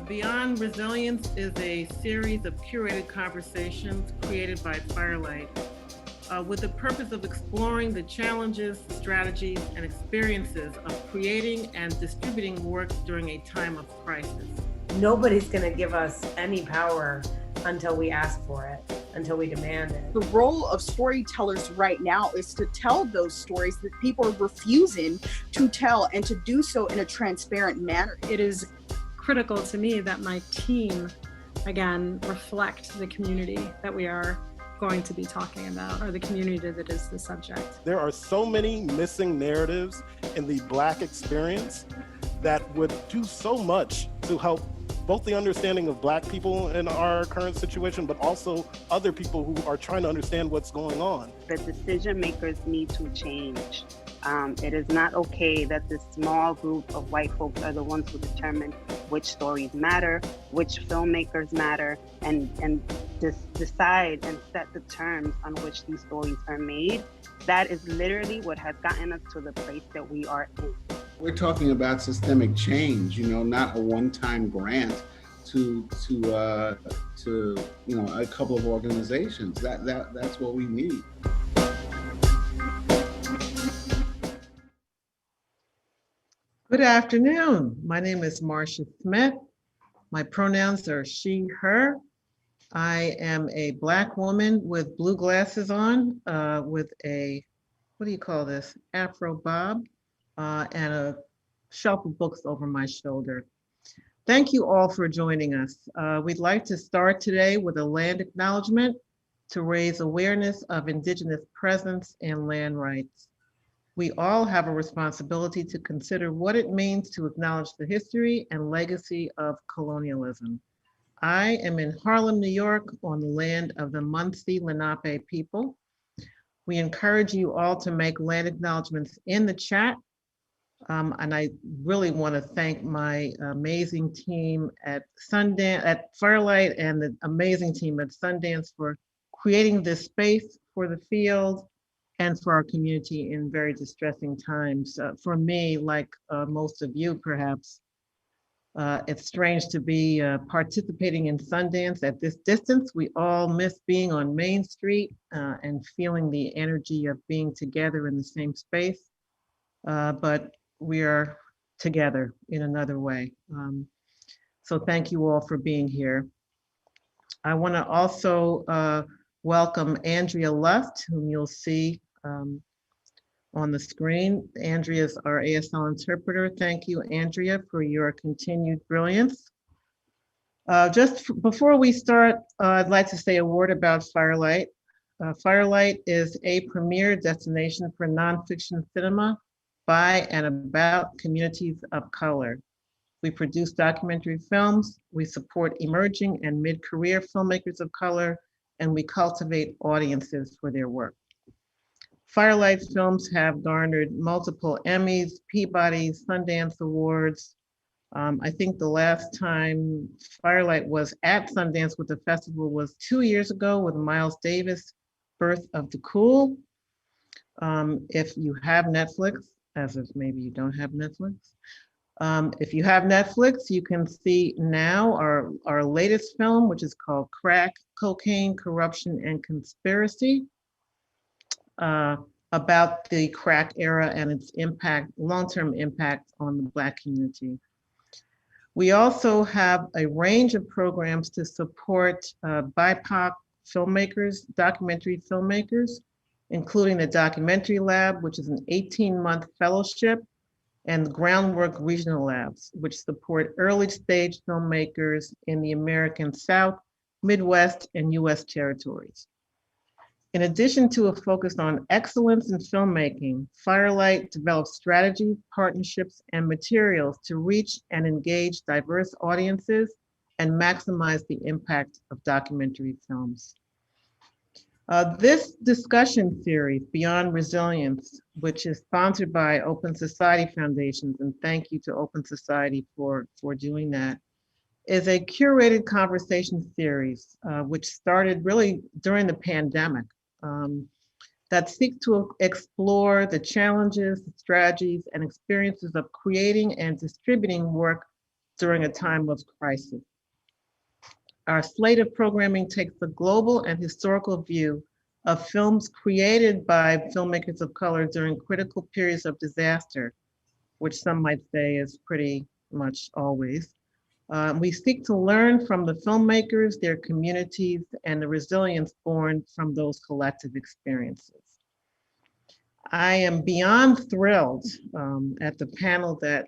Beyond Resilience is a series of curated conversations created by Firelight with the purpose of exploring the challenges, strategies, and experiences of creating and distributing work during a time of crisis. Nobody's going to give us any power until we ask for it, until we demand it. The role of storytellers right now is to tell those stories that people are refusing to tell, and to do so in a transparent manner. It is critical to me that my team, again, reflect the community that we are going to be talking about, or the community that is the subject. There are so many missing narratives in the Black experience that would do so much to help both the understanding of Black people in our current situation, but also other people who are trying to understand what's going on. The decision makers need to change. It is not okay that this small group of white folks are the ones who determine which stories matter, which filmmakers matter, and decide and set the terms on which these stories are made. That is literally what has gotten us to the place that we are in. We're talking about systemic change, not a one-time grant to a couple of organizations. That's what we need. Good afternoon. My name is Marcia Smith. My pronouns are she, her. I am a Black woman with blue glasses on, with a, what do you call this, Afro bob, and a shelf of books over my shoulder. Thank you all for joining us. We'd like to start today with a land acknowledgement to raise awareness of Indigenous presence and land rights. We all have a responsibility to consider what it means to acknowledge the history and legacy of colonialism. I am in Harlem, New York, on the land of the Munsee Lenape people. We encourage you all to make land acknowledgements in the chat. And I really want to thank my amazing team at Sundance, at Firelight, and the amazing team at Sundance for creating this space for the field and for our community in very distressing times. For me, like most of you perhaps, it's strange to be participating in Sundance at this distance. We all miss being on Main Street and feeling the energy of being together in the same space, but we are together in another way. So thank you all for being here. I wanna also welcome Andrea Lust, whom you'll see on the screen. Andrea is our ASL interpreter. Thank you, Andrea, for your continued brilliance. Just before we start, I'd like to say a word about Firelight. Firelight is a premier destination for nonfiction cinema by and about communities of color. We produce documentary films, we support emerging and mid-career filmmakers of color, and we cultivate audiences for their work. Firelight films have garnered multiple Emmys, Peabodys, Sundance Awards. I think the last time Firelight was at Sundance with the festival was 2 years ago with Miles Davis, Birth of the Cool. If you have Netflix, as if maybe you don't have Netflix. If you have Netflix, you can see now our latest film, which is called Crack, Cocaine, Corruption, and Conspiracy, about the crack era and its impact, long-term impact on the Black community. We also have a range of programs to support BIPOC filmmakers, documentary filmmakers, including the Documentary Lab, which is an 18-month fellowship, and the Groundwork Regional Labs, which support early stage filmmakers in the American South, Midwest, and US territories. In addition to a focus on excellence in filmmaking, Firelight develops strategies, partnerships, and materials to reach and engage diverse audiences and maximize the impact of documentary films. This discussion series, Beyond Resilience, which is sponsored by Open Society Foundations, and thank you to Open Society for doing that, is a curated conversation series, which started really during the pandemic, that seek to explore the challenges, strategies, and experiences of creating and distributing work during a time of crisis. Our slate of programming takes a global and historical view of films created by filmmakers of color during critical periods of disaster, which some might say is pretty much always. We seek to learn from the filmmakers, their communities, and the resilience born from those collective experiences. I am beyond thrilled at the panel that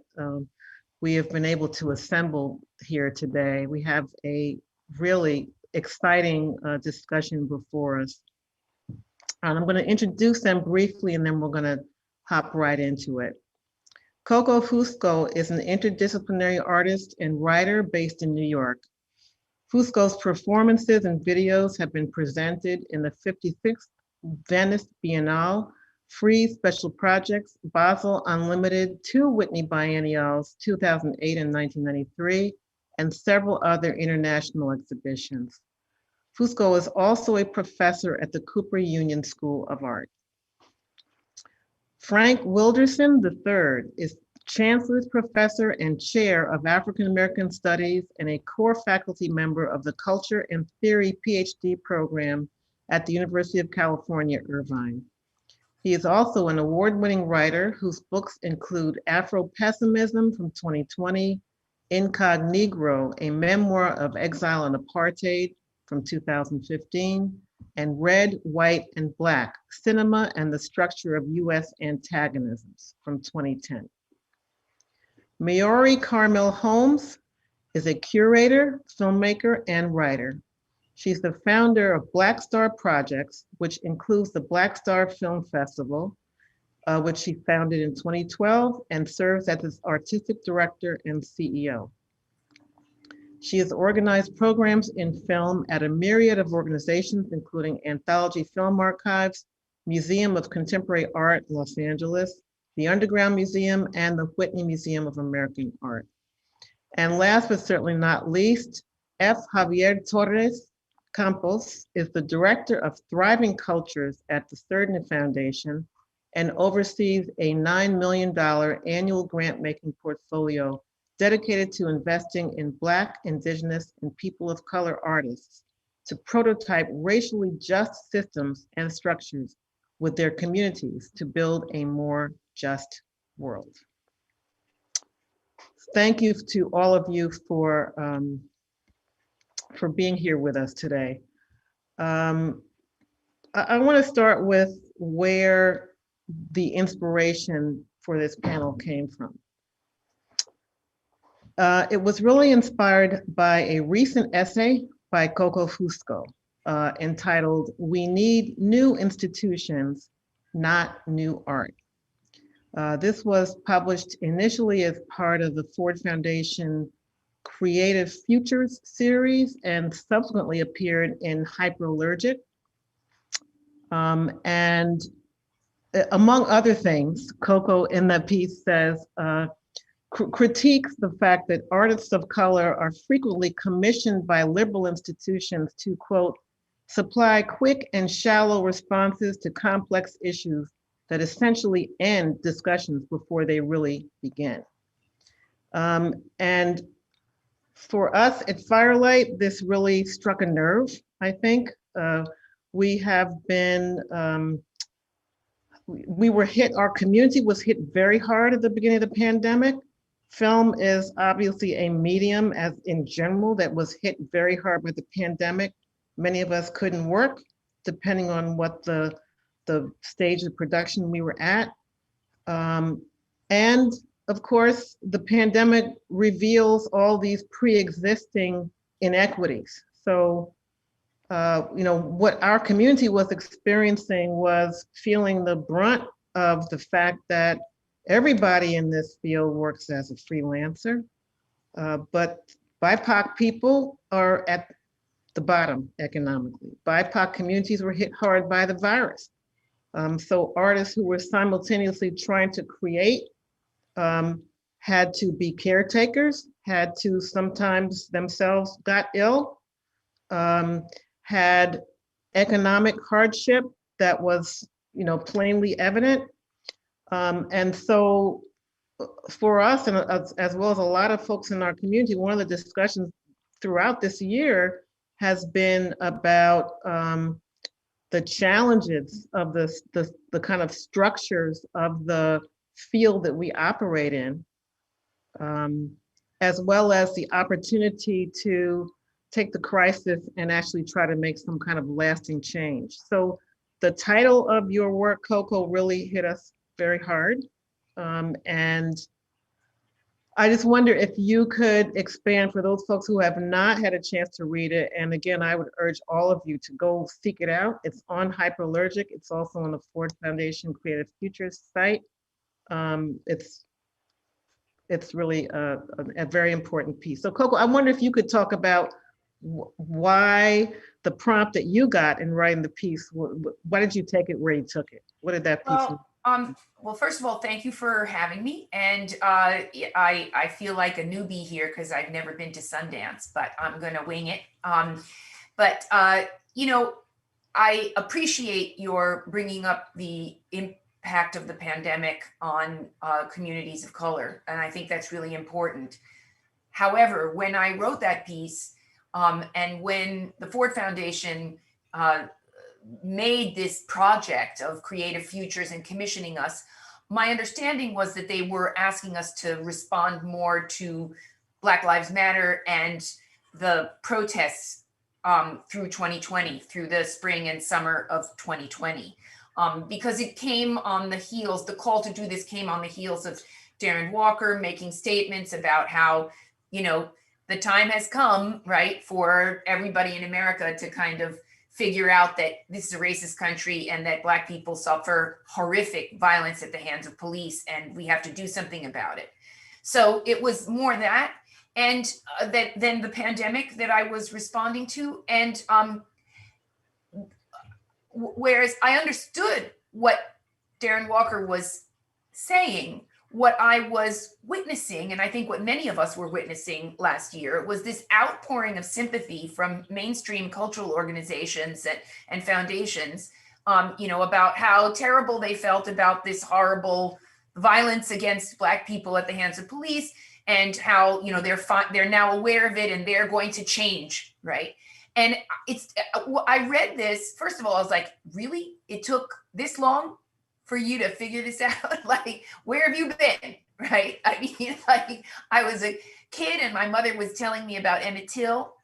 we have been able to assemble here today. We have a really exciting discussion before us. And I'm going to introduce them briefly, and then we're going to hop right into it. Coco Fusco is an interdisciplinary artist and writer based in New York. Fusco's performances and videos have been presented in the 56th Venice Biennale, Free Special Projects, Basel Unlimited, 2 Whitney Biennials, 2008 and 1993, and several other international exhibitions. Fusco is also a professor at the Cooper Union School of Art. Frank Wilderson III is Chancellor's Professor and Chair of African American Studies and a core faculty member of the Culture and Theory PhD program at the University of California, Irvine. He is also an award-winning writer whose books include Afro-pessimism from 2020, Incognegro, a memoir of exile and apartheid from 2015, and Red, White, and Black, Cinema and the Structure of US Antagonisms from 2010. Maori Karmael Holmes is a curator, filmmaker, and writer. She's the founder of BlackStar Projects, which includes the BlackStar Film Festival, which she founded in 2012 and serves as its artistic director and CEO. She has organized programs in film at a myriad of organizations, including Anthology Film Archives, Museum of Contemporary Art, Los Angeles, the Underground Museum, and the Whitney Museum of American Art. And last but certainly not least, Javier Torres-Campos is the director of Thriving Cultures at the Surdna Foundation and oversees a $9 million annual grant-making portfolio dedicated to investing in Black, Indigenous, and people of color artists to prototype racially just systems and structures with their communities to build a more just world. Thank you to all of you for being here with us today. I want to start with where the inspiration for this panel came from. It was really inspired by a recent essay by Coco Fusco entitled, "We Need New Institutions, Not New Art." This was published initially as part of the Ford Foundation Creative Futures series and subsequently appeared in Hyperallergic. And among other things, Coco in that piece says, critiques the fact that artists of color are frequently commissioned by liberal institutions to, quote, supply quick and shallow responses to complex issues that essentially end discussions before they really begin. And for us at Firelight, this really struck a nerve, I think. We have been, we were hit, our community was hit very hard at the beginning of the pandemic. Film is obviously a medium as in general that was hit very hard by the pandemic. Many of us couldn't work depending on what the stage of production we were at. And of course, the pandemic reveals all these pre-existing inequities. So, you know, what our community was experiencing was feeling the brunt of the fact that everybody in this field works as a freelancer, but BIPOC people are at the bottom economically. BIPOC communities were hit hard by the virus. So artists who were simultaneously trying to create had to be caretakers, had to sometimes themselves got ill, had economic hardship that was, you know, plainly evident. And so for us, and as well as a lot of folks in our community, one of the discussions throughout this year has been about the challenges of the kind of structures of the field that we operate in, as well as the opportunity to take the crisis and actually try to make some kind of lasting change. So the title of your work, Coco, really hit us very hard. And I just wonder if you could expand for those folks who have not had a chance to read it. And again, I would urge all of you to go seek it out. It's on Hyperallergic. It's also on the Ford Foundation Creative Futures site. It's really a very important piece. So Coco, I wonder if you could talk about why the prompt that you got in writing the piece, why did you take it where you took it? What did that piece mean? Well, first of all, thank you for having me. And I feel like a newbie here because I've never been to Sundance, but I'm going to wing it. You know, I appreciate your bringing up the impact of the pandemic on communities of color. And I think that's really important. However, when I wrote that piece and when the Ford Foundation made this project of creative futures and commissioning us, my understanding was that they were asking us to respond more to Black Lives Matter and the protests through 2020, through the spring and summer of 2020, because it came on the heels, the call to do this came on the heels of Darren Walker making statements about how, you know, the time has come, right, for everybody in America to kind of figure out that this is a racist country and that Black people suffer horrific violence at the hands of police, and we have to do something about it. So it was more that, and then the pandemic that I was responding to. And whereas I understood what Darren Walker was saying, what I was witnessing, and I think what many of us were witnessing last year, was this outpouring of sympathy from mainstream cultural organizations and foundations, you know, about how terrible they felt about this horrible violence against Black people at the hands of police, and how, you know, they're now aware of it and they're going to change, right? And I read this, first of all, I was like, really? It took this long for you to figure this out? Like, where have you been, right? I mean, like, I was a kid and my mother was telling me about Emmett Till.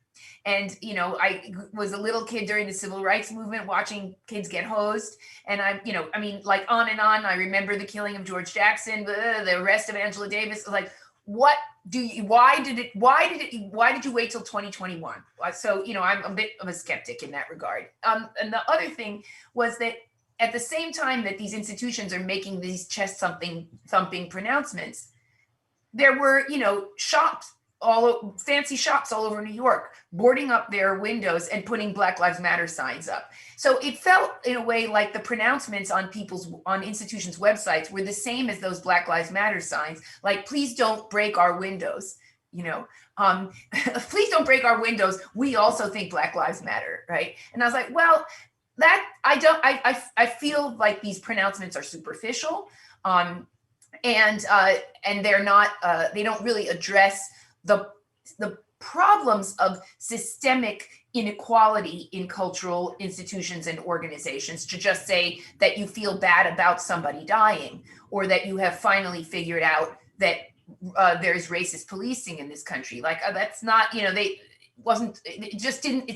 And, you know, I was a little kid during the civil rights movement watching kids get hosed. And you know, I mean, like on and on. I remember the killing of George Jackson, the arrest of Angela Davis. Like, why did you wait till 2021? So, you know, I'm a bit of a skeptic in that regard. And the other thing was that at the same time that these institutions are making these chest thumping pronouncements, there were, you know, fancy shops all over New York, boarding up their windows and putting Black Lives Matter signs up. So it felt in a way like the pronouncements on institutions' websites were the same as those Black Lives Matter signs, like, please don't break our windows, you know, please don't break our windows. We also think Black Lives Matter, right? And I was like, well, that I feel like these pronouncements are superficial, and they're not, they don't really address the problems of systemic inequality in cultural institutions and organizations, to just say that you feel bad about somebody dying, or that you have finally figured out that there's racist policing in this country. Like, that's not, you know, it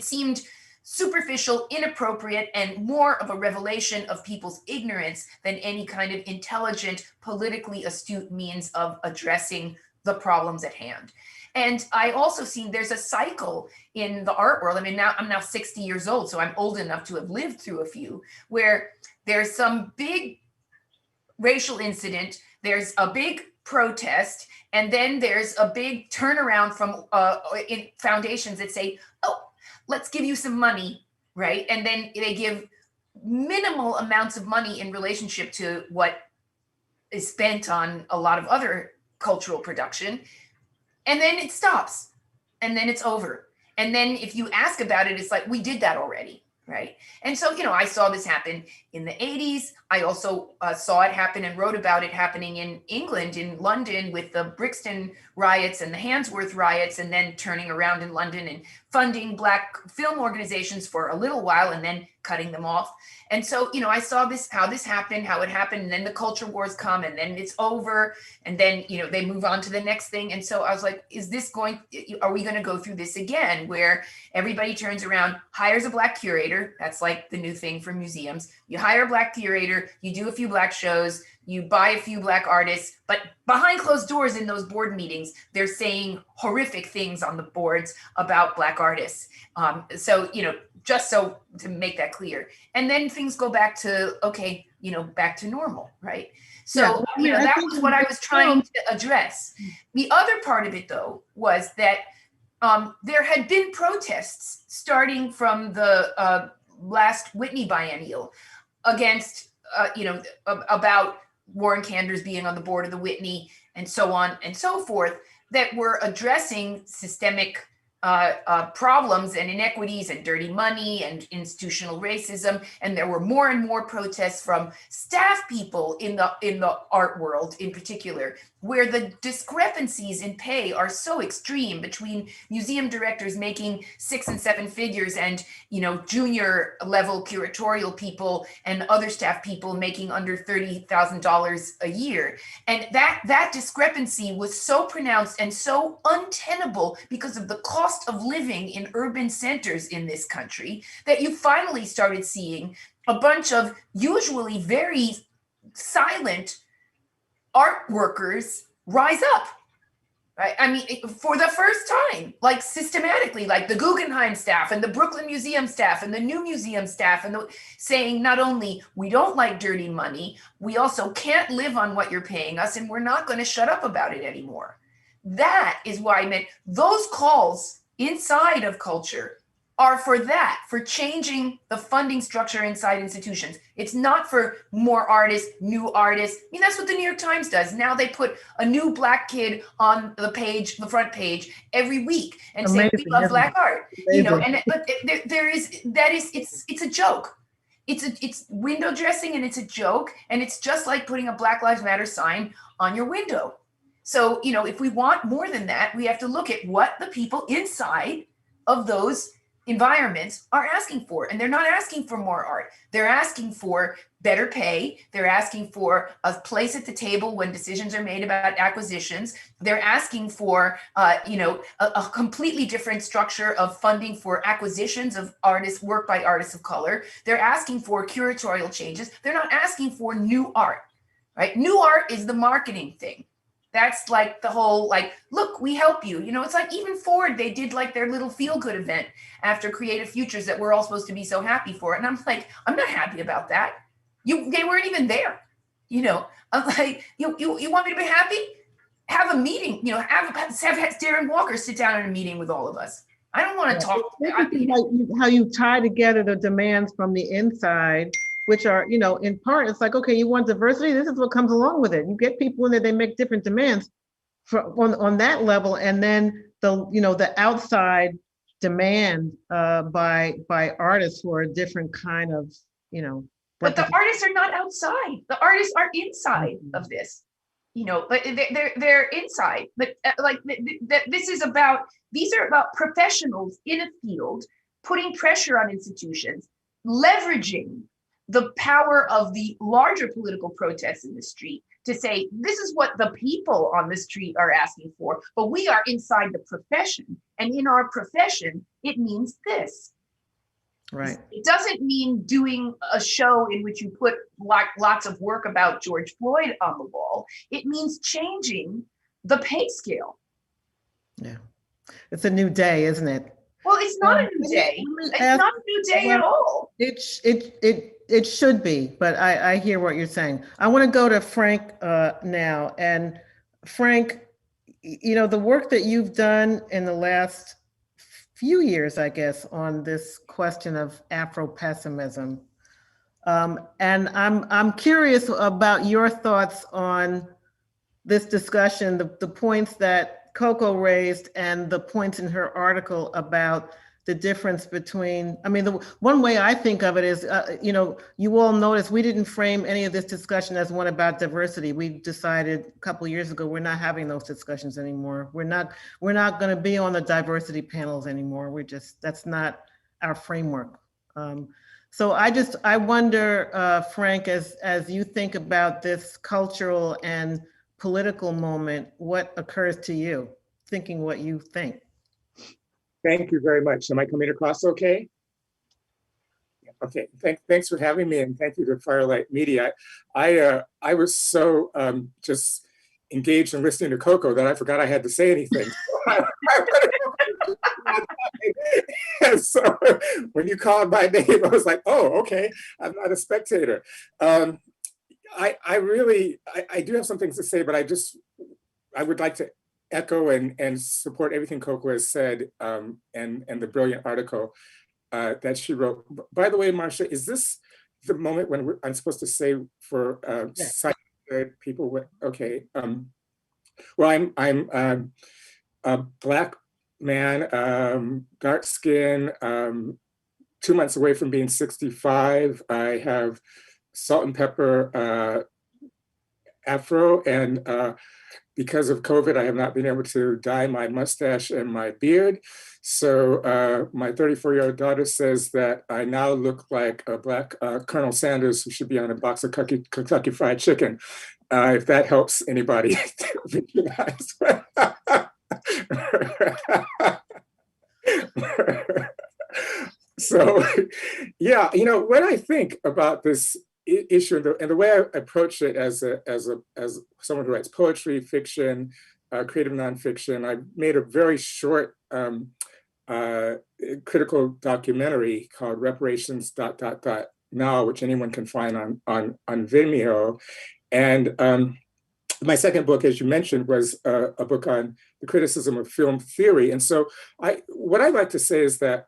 seemed superficial, inappropriate, and more of a revelation of people's ignorance than any kind of intelligent, politically astute means of addressing the problems at hand. And I also seen there's a cycle in the art world. I mean, I'm now 60 years old, so I'm old enough to have lived through a few, where there's some big racial incident, there's a big protest, and then there's a big turnaround from in foundations that say, oh, let's give you some money, right? And then they give minimal amounts of money in relationship to what is spent on a lot of other cultural production. And then it stops, and then it's over. And then if you ask about it, it's like, we did that already. right? And so, I saw this happen in the 80s. I also saw it happen and wrote about it happening in England, in London, with the Brixton riots and the Handsworth riots, and then turning around in London and funding Black film organizations for a little while and then cutting them off. And so, I saw how this happened, how it happened, and then the culture wars come, and then it's over, and then, they move on to the next thing. And so I was like, are we going to go through this again, where everybody turns around, hires a Black curator? That's like the new thing for museums. You hire a Black curator, you do a few Black shows, you buy a few Black artists, but behind closed doors in those board meetings, they're saying horrific things on the boards about Black artists. So, just so to make that clear. And then things go back to, okay, back to normal, right? So, that was what I was trying to address. The other part of it, though, was that there had been protests starting from the last Whitney biennial against, about Warren Kanders being on the board of the Whitney and so on and so forth, that were addressing systemic problems and inequities and dirty money and institutional racism. And there were more and more protests from staff people in the art world in particular, where the discrepancies in pay are so extreme between museum directors making 6 and 7 figures and, junior level curatorial people and other staff people making under $30,000 a year. And that discrepancy was so pronounced and so untenable because of the cost of living in urban centers in this country, that you finally started seeing a bunch of usually very silent art workers rise up, right? I mean, for the first time, like systematically, like the Guggenheim staff and the Brooklyn Museum staff and the New Museum staff, and saying not only we don't like dirty money, we also can't live on what you're paying us, and we're not going to shut up about it anymore. That is why I meant those calls inside of culture are for changing the funding structure inside institutions. It's not for more artists, new artists. I mean, that's what the New York Times does. Now they put a new Black kid on the front page every week and say, we love Black art. It's a joke. It's window dressing, and it's a joke. And it's just like putting a Black Lives Matter sign on your window. So, if we want more than that, we have to look at what the people inside of those environments are asking for. And they're not asking for more art. They're asking for better pay. They're asking for a place at the table when decisions are made about acquisitions. They're asking for, a completely different structure of funding for acquisitions of work by artists of color. They're asking for curatorial changes. They're not asking for new art, right? New art is the marketing thing. That's like the whole, look, we help you. It's like even Ford, they did like their little feel-good event after Creative Futures that we're all supposed to be so happy for. And I'm like, I'm not happy about that. They weren't even there. I'm like, you want me to be happy? Have a meeting, have Darren Walker sit down in a meeting with all of us. I don't want to talk. How you tie together the demands from the inside, which are, in part, it's like, okay, you want diversity, this is what comes along with it. You get people in there, they make different demands on that level. And then the outside demand by artists who are a different kind of, But the artists are not outside. The artists are inside of this. But they're inside. But these are about professionals in a field putting pressure on institutions, leveraging the power of the larger political protests in the street to say, this is what the people on the street are asking for, but we are inside the profession. And in our profession, it means this. Right. It doesn't mean doing a show in which you put lots of work about George Floyd on the wall. It means changing the pay scale. Yeah. It's a new day, isn't it? Well, it's not a new day. It's not a new day at all. It should be, but I hear what you're saying. I want to go to Frank now. And Frank, the work that you've done in the last few years, I guess, on this question of Afro-pessimism. And I'm curious about your thoughts on this discussion, the points that Coco raised and the points in her article about the difference between, I mean, the one way I think of it is, you know, you all notice we didn't frame any of this discussion as one about diversity. We decided a couple of years ago, we're not having those discussions anymore. We're not going to be on the diversity panels anymore. That's not our framework. So I wonder, Frank, as you think about this cultural and political moment, what occurs to you, thinking what you think? Thank you very much. Am I coming across okay? Okay, thanks for having me, and thank you to Firelight Media. I was so just engaged in listening to Coco that I forgot I had to say anything. And so when you called my name, I was like, oh, okay, I'm not a spectator. I do have some things to say, but I would like to echo and support everything Coco has said, and the brilliant article that she wrote. By the way, Marcia, is this the moment when I'm supposed to say for sighted people? Okay. Well, I'm a Black man, dark skin, 2 months away from being 65. I have salt and pepper afro, and because of COVID, I have not been able to dye my mustache and my beard. So my 34-year-old daughter says that I now look like a Black Colonel Sanders who should be on a box of Kentucky Fried Chicken, if that helps anybody visualize. So, yeah, you know, when I think about this issue and the way I approach it as someone who writes poetry, fiction, creative nonfiction, I made a very short critical documentary called Reparations ... Now, which anyone can find on Vimeo. And my second book, as you mentioned, was a book on the criticism of film theory. And so what I'd like to say is that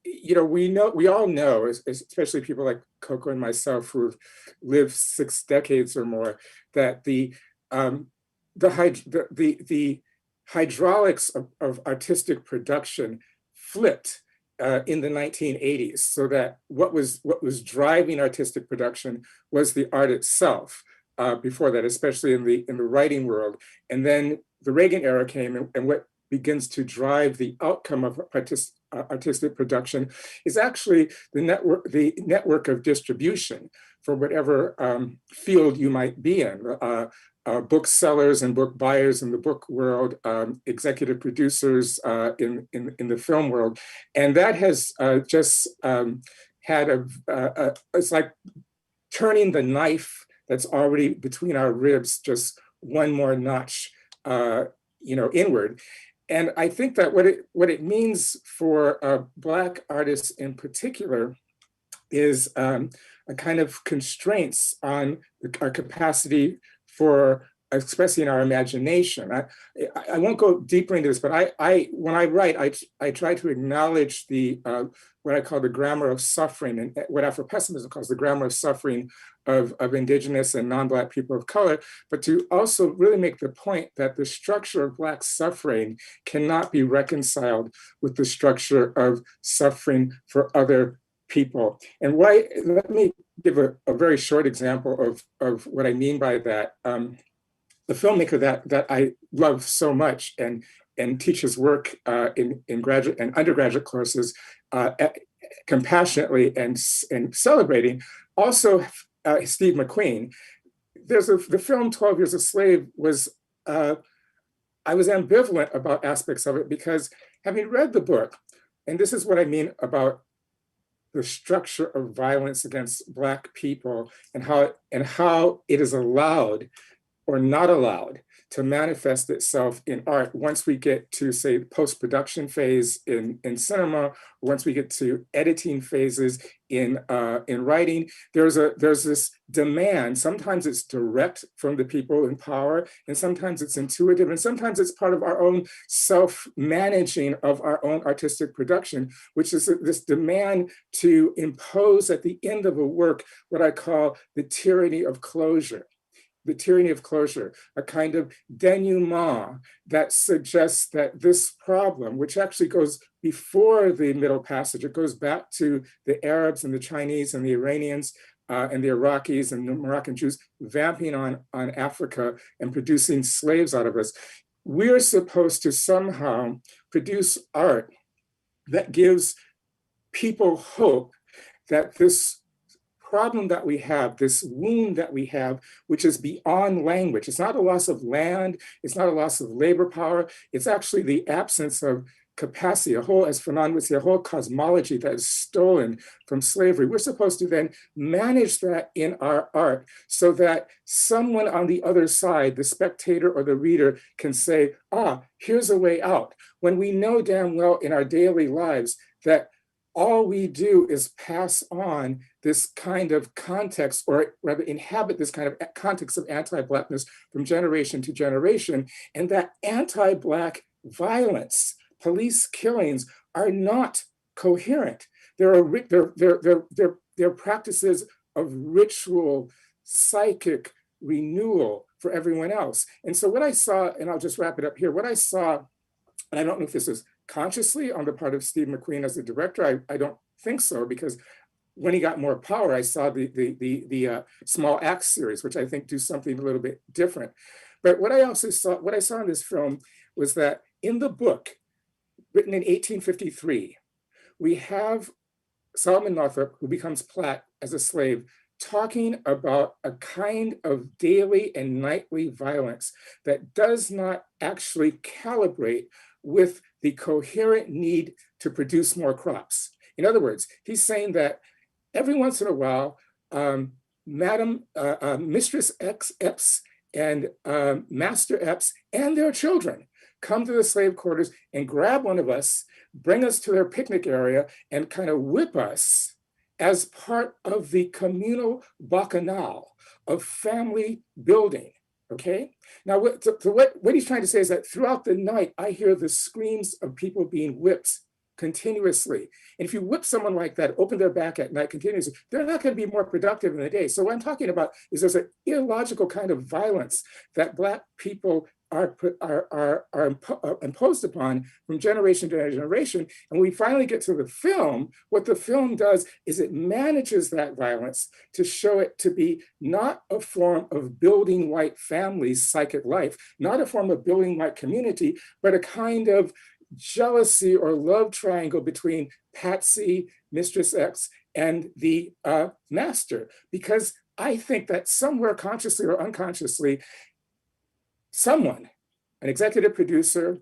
we all know, especially people like Coco and myself who've lived 6 decades or more, that the hydraulics of artistic production flipped in the 1980s, so that what was driving artistic production was the art itself. Before that, especially in the writing world, and then the Reagan era came, and what begins to drive the outcome of artistic production is actually the network of distribution for whatever field you might be in. Booksellers and book buyers in the book world, executive producers in the film world, and that has just had it's like turning the knife that's already between our ribs just one more notch, inward. And I think that what it means for Black artists in particular is a kind of constraints on our capacity for expressing our imagination. I won't go deeper into this, but when I write, I try to acknowledge the what I call the grammar of suffering, and what Afro-pessimism calls the grammar of suffering of Indigenous and non-Black people of color, but to also really make the point that the structure of Black suffering cannot be reconciled with the structure of suffering for other people. And let me give a very short example of what I mean by that. The filmmaker that I love so much and teaches work in graduate and undergraduate courses compassionately and celebrating, also Steve McQueen. The film 12 Years a Slave was, I was ambivalent about aspects of it because having read the book, and this is what I mean about the structure of violence against Black people and how it is allowed or not allowed to manifest itself in art once we get to, say, post-production phase in cinema, once we get to editing phases in writing. There's this demand. Sometimes it's direct from the people in power, and sometimes it's intuitive, and sometimes it's part of our own self-managing of our own artistic production, which is this demand to impose at the end of a work what I call the tyranny of closure. the tyranny of closure, a kind of denouement that suggests that this problem, which actually goes before the Middle Passage, it goes back to the Arabs and the Chinese and the Iranians and the Iraqis and the Moroccan Jews vamping on Africa and producing slaves out of us. We're supposed to somehow produce art that gives people hope that this problem that we have, this wound that we have, which is beyond language. It's not a loss of land, it's not a loss of labor power, it's actually the absence of capacity, a whole, as Fernand would say, a whole cosmology that is stolen from slavery. We're supposed to then manage that in our art so that someone on the other side, the spectator or the reader, can say, ah, here's a way out. When we know damn well in our daily lives that all we do is pass on this kind of context, or rather inhabit this kind of context of anti-Blackness from generation to generation, and that anti-Black violence, police killings, are not coherent. They're practices of ritual, psychic renewal for everyone else. And so what I saw, and I'll just wrap it up here, what I saw, and I don't know if this is consciously on the part of Steve McQueen as the director, I don't think so, because when he got more power, I saw the Small Axe series, which I think do something a little bit different. But what I saw in this film was that in the book, written in 1853, we have Solomon Northup, who becomes Platt as a slave, talking about a kind of daily and nightly violence that does not actually calibrate with the coherent need to produce more crops. In other words, he's saying that every once in a while, Mistress Epps and Master Epps and their children come to the slave quarters and grab one of us, bring us to their picnic area, and kind of whip us as part of the communal bacchanal of family building. Okay. Now, what he's trying to say is that throughout the night, I hear the screams of people being whipped continuously. And if you whip someone like that, open their back at night continuously, they're not going to be more productive in the day. So what I'm talking about is there's an illogical kind of violence that Black people are imposed upon from generation to generation. And we finally get to the film. What the film does is it manages that violence to show it to be not a form of building white families' psychic life, not a form of building white community, but a kind of jealousy or love triangle between Patsy, Mistress X, and the master. Because I think that somewhere consciously or unconsciously, someone, an executive producer,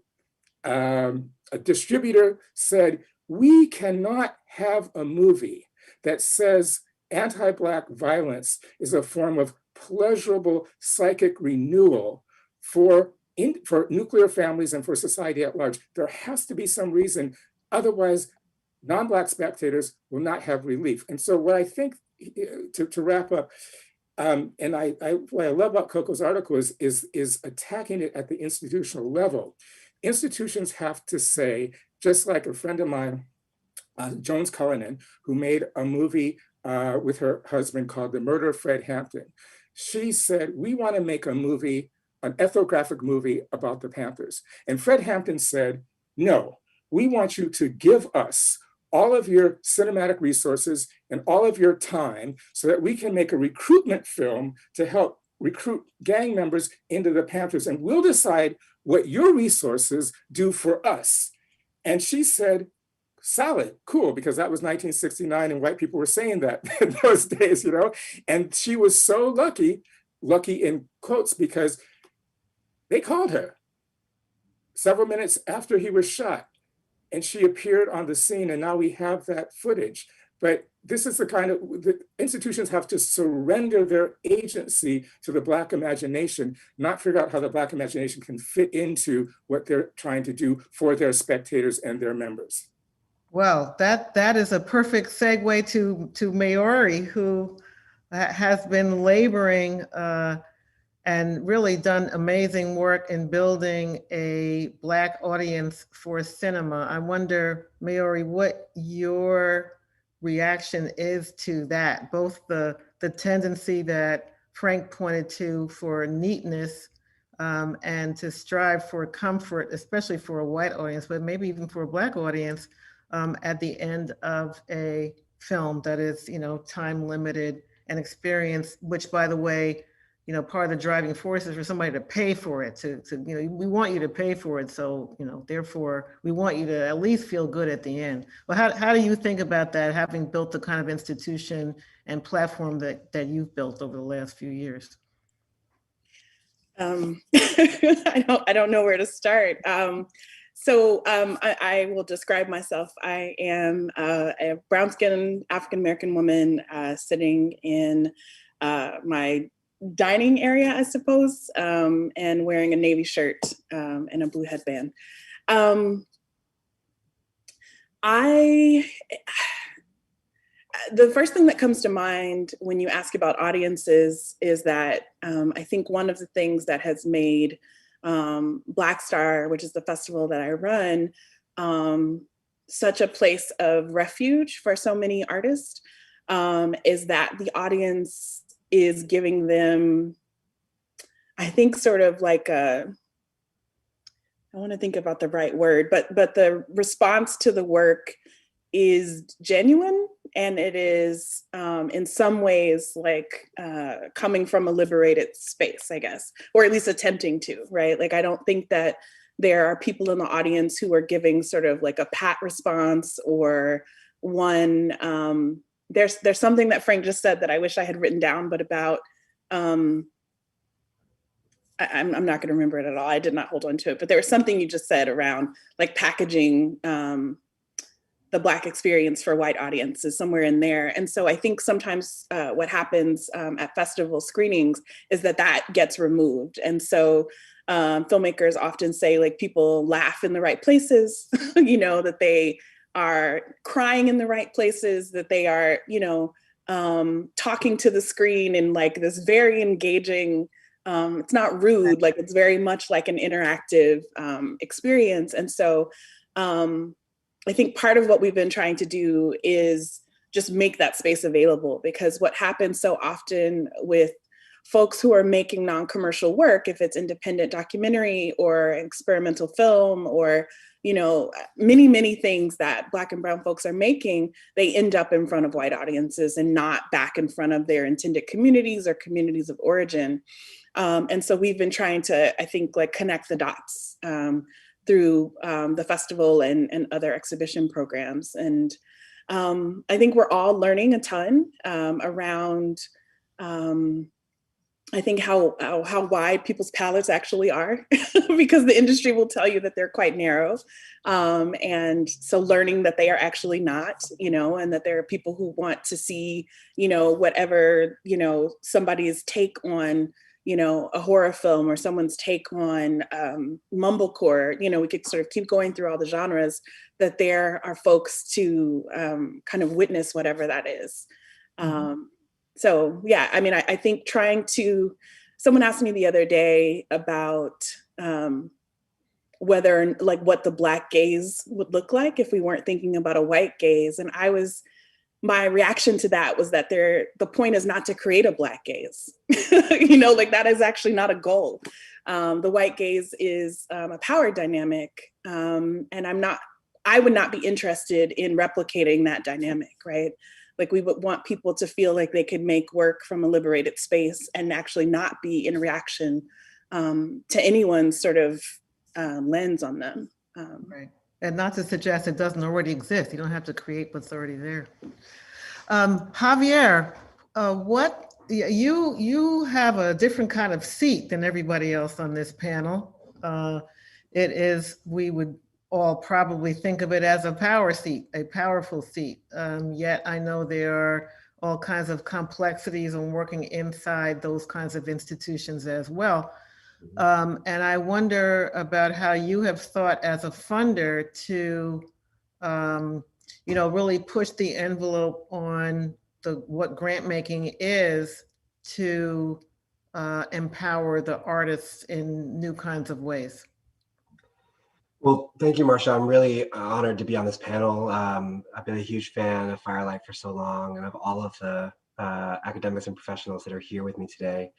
a distributor said, we cannot have a movie that says anti-Black violence is a form of pleasurable psychic renewal for nuclear families and for society at large. There has to be some reason, otherwise non-Black spectators will not have relief. And so what I think, to wrap up, and what I love about Coco's article is attacking it at the institutional level. Institutions have to say, just like a friend of mine, Jones Cullinan, who made a movie with her husband called The Murder of Fred Hampton. She said, we want to make a movie, an ethnographic movie about the Panthers. And Fred Hampton said, no, we want you to give us all of your cinematic resources and all of your time so that we can make a recruitment film to help recruit gang members into the Panthers. And we'll decide what your resources do for us. And she said, solid, cool, because that was 1969 and white people were saying that in those days, you know? And she was so lucky in quotes, because they called her several minutes after he was shot. And she appeared on the scene, and now we have that footage. But this is the kind of, the institutions have to surrender their agency to the Black imagination, not figure out how the Black imagination can fit into what they're trying to do for their spectators and their members. Well, that is a perfect segue to Maori, who has been laboring and really done amazing work in building a Black audience for cinema. I wonder, Maori, what your reaction is to that, both the tendency that Frank pointed to for neatness and to strive for comfort, especially for a white audience, but maybe even for a Black audience at the end of a film that is, time limited and experience, which by the way, part of the driving force is for somebody to pay for it, we want you to pay for it. So, therefore we want you to at least feel good at the end. But how do you think about that, having built the kind of institution and platform that you've built over the last few years? I don't know where to start. I will describe myself. I am a brown-skinned African-American woman sitting in my dining area, I suppose, and wearing a navy shirt and a blue headband. The first thing that comes to mind when you ask about audiences is that I think one of the things that has made BlackStar, which is the festival that I run, such a place of refuge for so many artists, is that the audience is giving them, I think, sort of like I want to think about the right word, but the response to the work is genuine, and it is in some ways like coming from a liberated space, I guess, or at least attempting to, right? Like, I don't think that there are people in the audience who are giving sort of like a pat response or one, there's something that Frank just said that I wish I had written down, but about, I'm not going to remember it at all. I did not hold on to it, but there was something you just said around like packaging the Black experience for white audiences somewhere in there. And so I think sometimes what happens at festival screenings is that gets removed. And so filmmakers often say, like, people laugh in the right places, that they are crying in the right places, that they are, talking to the screen in like this very engaging, it's not rude, like it's very much like an interactive experience. And so I think part of what we've been trying to do is just make that space available, because what happens so often with folks who are making non-commercial work, if it's independent documentary or experimental film or, many, many things that Black and brown folks are making, they end up in front of white audiences and not back in front of their intended communities or communities of origin. And so we've been trying to, I think, like connect the dots through the festival and other exhibition programs. And I think we're all learning a ton around, I think how wide people's palettes actually are, because the industry will tell you that they're quite narrow. And so learning that they are actually not, and that there are people who want to see, whatever, somebody's take on, a horror film or someone's take on mumblecore, we could sort of keep going through all the genres, that there are folks to kind of witness whatever that is. So yeah, I mean, I think someone asked me the other day about whether, like, what the Black gaze would look like if we weren't thinking about a white gaze. And my reaction to that was that the point is not to create a Black gaze. Like that is actually not a goal. The white gaze is a power dynamic. And I would not be interested in replicating that dynamic, right? Like, we would want people to feel like they could make work from a liberated space and actually not be in reaction to anyone's sort of lens on them. Right. And not to suggest it doesn't already exist. You don't have to create what's already there. Javier, you have a different kind of seat than everybody else on this panel. We would all probably think of it as a power seat, a powerful seat. Yet I know there are all kinds of complexities in working inside those kinds of institutions as well. And I wonder about how you have thought as a funder to, really push the envelope on what grant making is to empower the artists in new kinds of ways. Well, thank you, Marcia. I'm really honored to be on this panel. I've been a huge fan of Firelight for so long, and of all of the academics and professionals that are here with me today.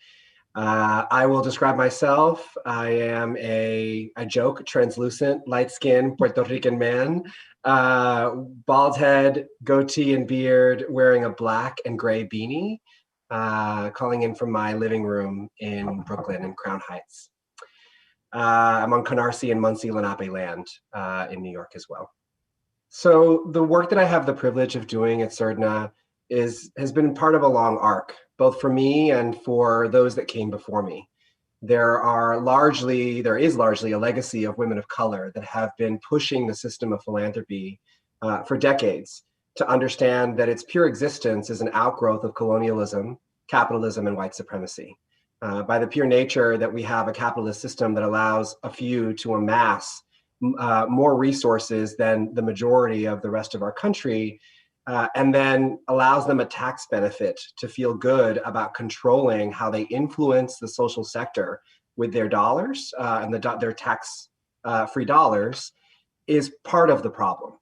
I will describe myself. I am I joke, translucent, light-skinned Puerto Rican man, bald head, goatee and beard, wearing a black and gray beanie, calling in from my living room in Brooklyn in Crown Heights. I'm on Canarsie and Muncie Lenape land in New York as well. So the work that I have the privilege of doing at Surdna has been part of a long arc, both for me and for those that came before me. There is largely a legacy of women of color that have been pushing the system of philanthropy for decades to understand that its pure existence is an outgrowth of colonialism, capitalism, and white supremacy. By the pure nature that we have a capitalist system that allows a few to amass more resources than the majority of the rest of our country, and then allows them a tax benefit to feel good about controlling how they influence the social sector with their dollars and their tax-free dollars, is part of the problem.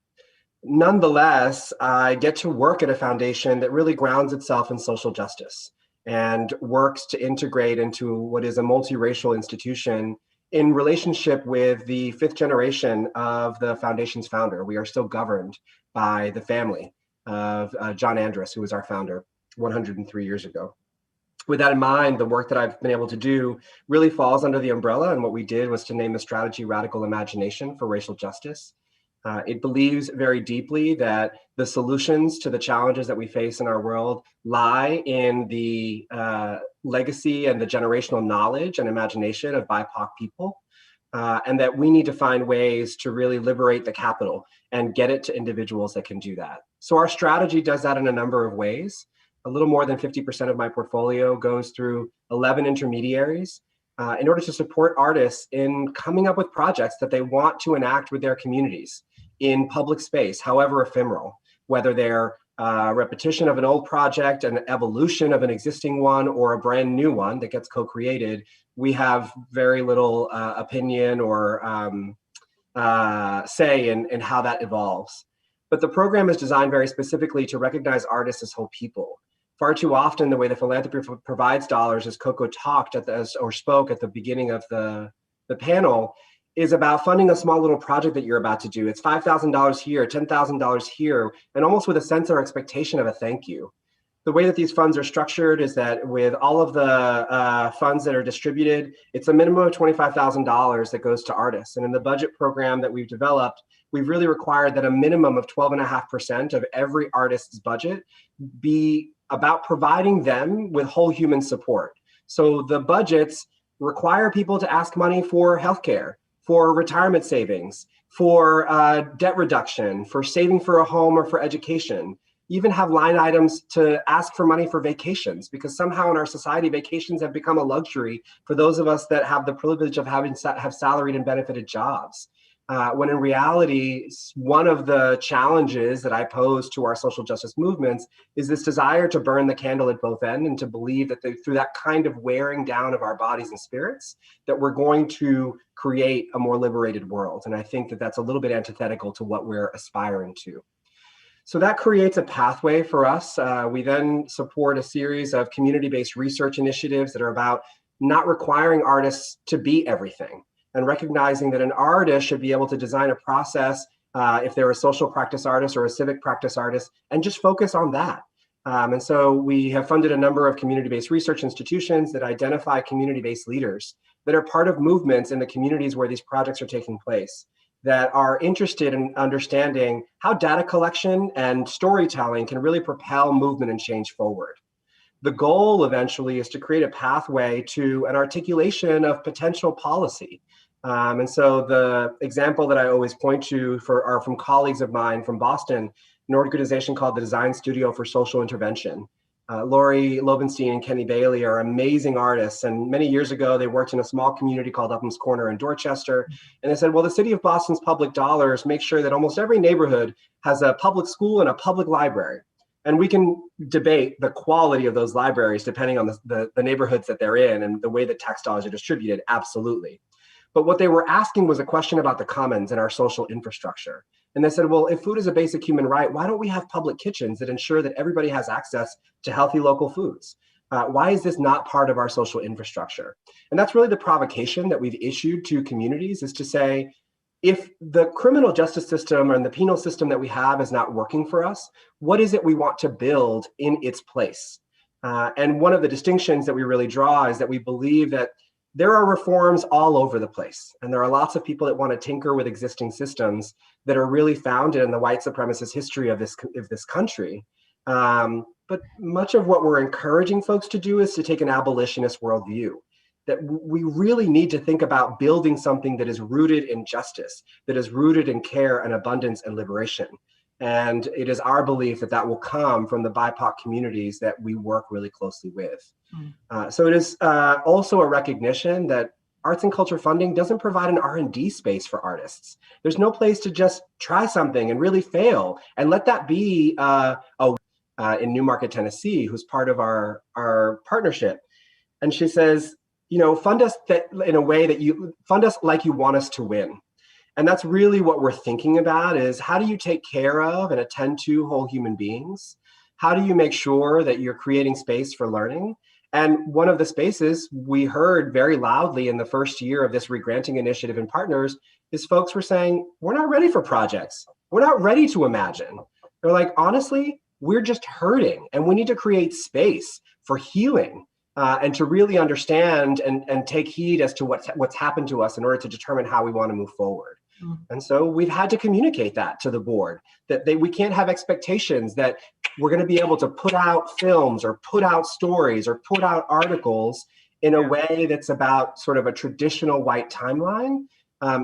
Nonetheless, I get to work at a foundation that really grounds itself in social justice and works to integrate into what is a multiracial institution in relationship with the 5th generation of the foundation's founder. We are still governed by the family of John Andrus, who was our founder 103 years ago. With that in mind, the work that I've been able to do really falls under the umbrella, and what we did was to name the strategy Radical Imagination for Racial Justice. It believes very deeply that the solutions to the challenges that we face in our world lie in the legacy and the generational knowledge and imagination of BIPOC people, and that we need to find ways to really liberate the capital and get it to individuals that can do that. So our strategy does that in a number of ways. A little more than 50% of my portfolio goes through 11 intermediaries in order to support artists in coming up with projects that they want to enact with their communities in public space, however ephemeral, whether they're repetition of an old project, an evolution of an existing one, or a brand new one that gets co-created. We have very little opinion or say in how that evolves. But the program is designed very specifically to recognize artists as whole people. Far too often, the way that philanthropy provides dollars, as Coco spoke at the beginning of the panel, is about funding a small little project that you're about to do. It's $5,000 here, $10,000 here, and almost with a sense or expectation of a thank you. The way that these funds are structured is that with all of the funds that are distributed, it's a minimum of $25,000 that goes to artists. And in the budget program that we've developed, we've really required that a minimum of 12.5% of every artist's budget be about providing them with whole human support. So the budgets require people to ask money for healthcare, for retirement savings, for debt reduction, for saving for a home or for education. Even have line items to ask for money for vacations, because somehow in our society, vacations have become a luxury for those of us that have the privilege of have salaried and benefited jobs. When in reality, one of the challenges that I pose to our social justice movements is this desire to burn the candle at both ends and to believe that through that kind of wearing down of our bodies and spirits, that we're going to create a more liberated world. And I think that that's a little bit antithetical to what we're aspiring to. So that creates a pathway for us. We then support a series of community-based research initiatives that are about not requiring artists to be everything, and recognizing that an artist should be able to design a process if they're a social practice artist or a civic practice artist, and just focus on that. And so we have funded a number of community-based research institutions that identify community-based leaders that are part of movements in the communities where these projects are taking place, that are interested in understanding how data collection and storytelling can really propel movement and change forward. The goal eventually is to create a pathway to an articulation of potential policy. And so the example that I always point to are from colleagues of mine from Boston, an organization called the Design Studio for Social Intervention. Lori Lobenstein and Kenny Bailey are amazing artists. And many years ago, they worked in a small community called Upham's Corner in Dorchester. And they said, well, the city of Boston's public dollars make sure that almost every neighborhood has a public school and a public library. And we can debate the quality of those libraries depending on the neighborhoods that they're in and the way that tax dollars are distributed, absolutely. But what they were asking was a question about the commons and our social infrastructure. And they said, well, if food is a basic human right, why don't we have public kitchens that ensure that everybody has access to healthy local foods? Why is this not part of our social infrastructure? And that's really the provocation that we've issued to communities, is to say, if the criminal justice system and the penal system that we have is not working for us, what is it we want to build in its place? And one of the distinctions that we really draw is that we believe that there are reforms all over the place. And there are lots of people that want to tinker with existing systems that are really founded in the white supremacist history of this country. But much of what we're encouraging folks to do is to take an abolitionist worldview, that we really need to think about building something that is rooted in justice, that is rooted in care and abundance and liberation. And it is our belief that that will come from the BIPOC communities that we work really closely with. So it is also a recognition that arts and culture funding doesn't provide an R&D space for artists. There's no place to just try something and really fail and let that be in Newmarket, Tennessee, who's part of our partnership. And she says, you know, fund us in a way that you fund us like you want us to win. And that's really what we're thinking about, is how do you take care of and attend to whole human beings? How do you make sure that you're creating space for learning? And one of the spaces we heard very loudly in the first year of this regranting initiative and partners is folks were saying, we're not ready for projects. We're not ready to imagine. They're like, honestly, we're just hurting and we need to create space for healing and to really understand and take heed as to what's happened to us in order to determine how we want to move forward. And so we've had to communicate that to the board, that we can't have expectations that we're going to be able to put out films or put out stories or put out articles in a way that's about sort of a traditional white timeline.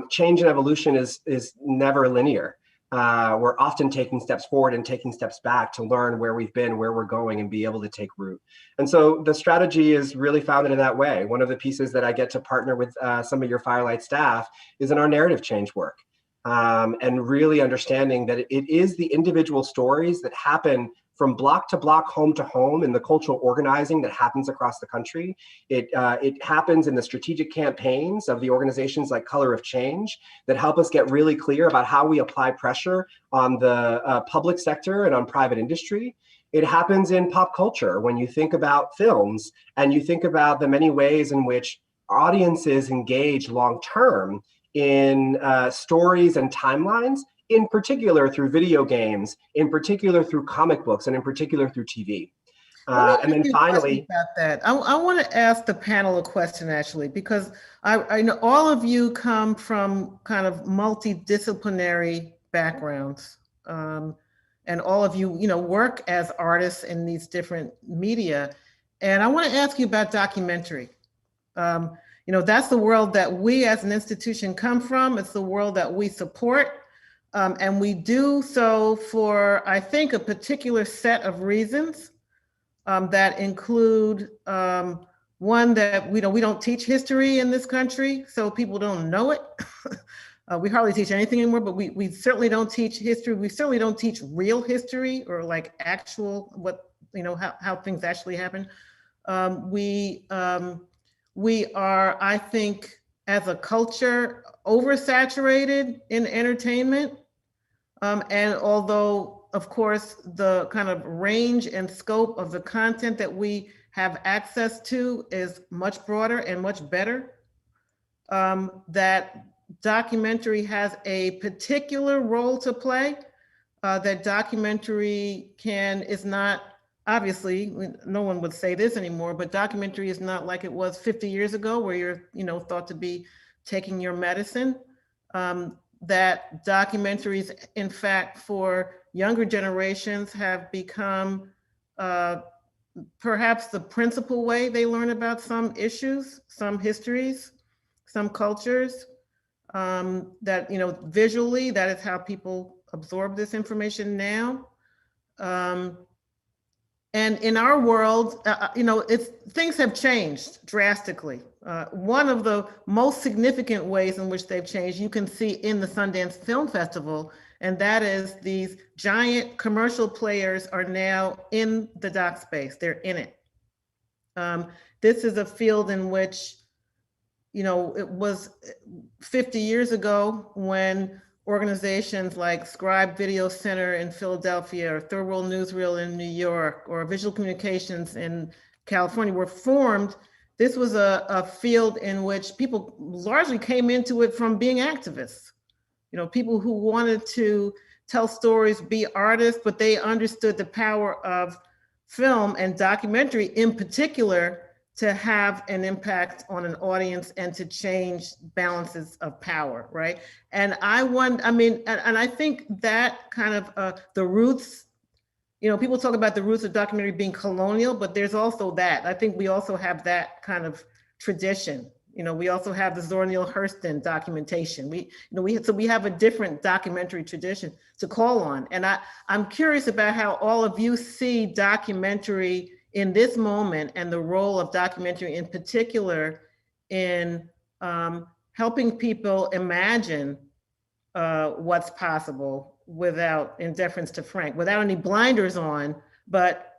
Change and evolution is never linear. We're often taking steps forward and taking steps back to learn where we've been, where we're going, and be able to take root. And so the strategy is really founded in that way. One of the pieces that I get to partner with some of your Firelight staff is in our narrative change work, and really understanding that it is the individual stories that happen from block to block, home to home, in the cultural organizing that happens across the country. It happens in the strategic campaigns of the organizations like Color of Change that help us get really clear about how we apply pressure on the public sector and on private industry. It happens in pop culture when you think about films and you think about the many ways in which audiences engage long-term in stories and timelines, in particular through video games, in particular through comic books, and in particular through TV. And then finally, about that, I want to ask the panel a question, actually, because I know all of you come from kind of multidisciplinary backgrounds, and all of you, work as artists in these different media. And I want to ask you about documentary. That's the world that we as an institution come from. It's the world that we support. And we do so for, I think, a particular set of reasons that include one, that we don't teach history in this country, so people don't know it. We hardly teach anything anymore, but we certainly don't teach history. We certainly don't teach real history, or like actual how things actually happen. We are, I think, as a culture, oversaturated in entertainment. And although, of course, the kind of range and scope of the content that we have access to is much broader and much better, that documentary has a particular role to play, that documentary is not, obviously, no one would say this anymore, but documentary is not like it was 50 years ago, where you're, thought to be taking your medicine. That documentaries, in fact, for younger generations have become perhaps the principal way they learn about some issues, some histories, some cultures, that, visually, that is how people absorb this information now. And in our world, things have changed drastically. One of the most significant ways in which they've changed, you can see in the Sundance Film Festival, and that is these giant commercial players are now in the doc space. They're in it. This is a field in which you know, it was 50 years ago when organizations like Scribe Video Center in Philadelphia, or Third World Newsreel in New York, or Visual Communications in California were formed. This was a field in which people largely came into it from being activists. You know, people who wanted to tell stories, be artists, but they understood the power of film and documentary in particular to have an impact on an audience and to change balances of power, right? And I think that kind of the roots, you know, people talk about the roots of documentary being colonial, but there's also that. I think we also have that kind of tradition. You know, we also have the Zora Neale Hurston documentation. So we have a different documentary tradition to call on. And I'm curious about how all of you see documentary in this moment and the role of documentary in particular in helping people imagine what's possible without, in deference to Frank, without any blinders on, but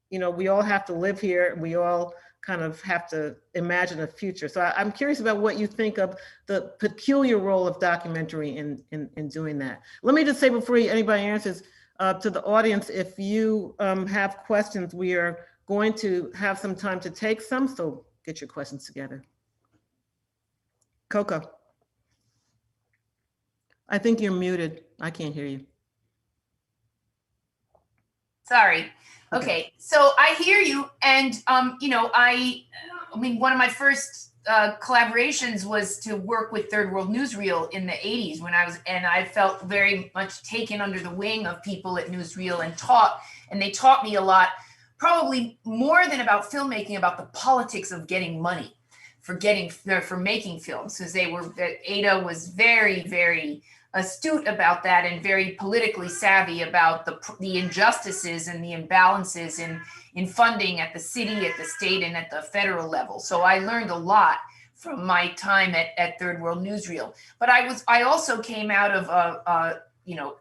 you know, we all have to live here and we all kind of have to imagine a future. So I'm curious about what you think of the peculiar role of documentary in doing that. Let me just say before anybody answers, to the audience, if you have questions, we are going to have some time to take some, so get your questions together. Coco. I think you're muted. I can't hear you. Sorry. Okay, so I hear you, and you know, I mean, one of my first collaborations was to work with Third World Newsreel in the 80s when I felt very much taken under the wing of people at Newsreel and they taught me a lot, probably more than about filmmaking, about the politics of getting money for making films, because Ada was very, very astute about that and very politically savvy about the injustices and the imbalances in funding at the city, at the state, and at the federal level. So I learned a lot from my time at Third World Newsreel. But I also came out of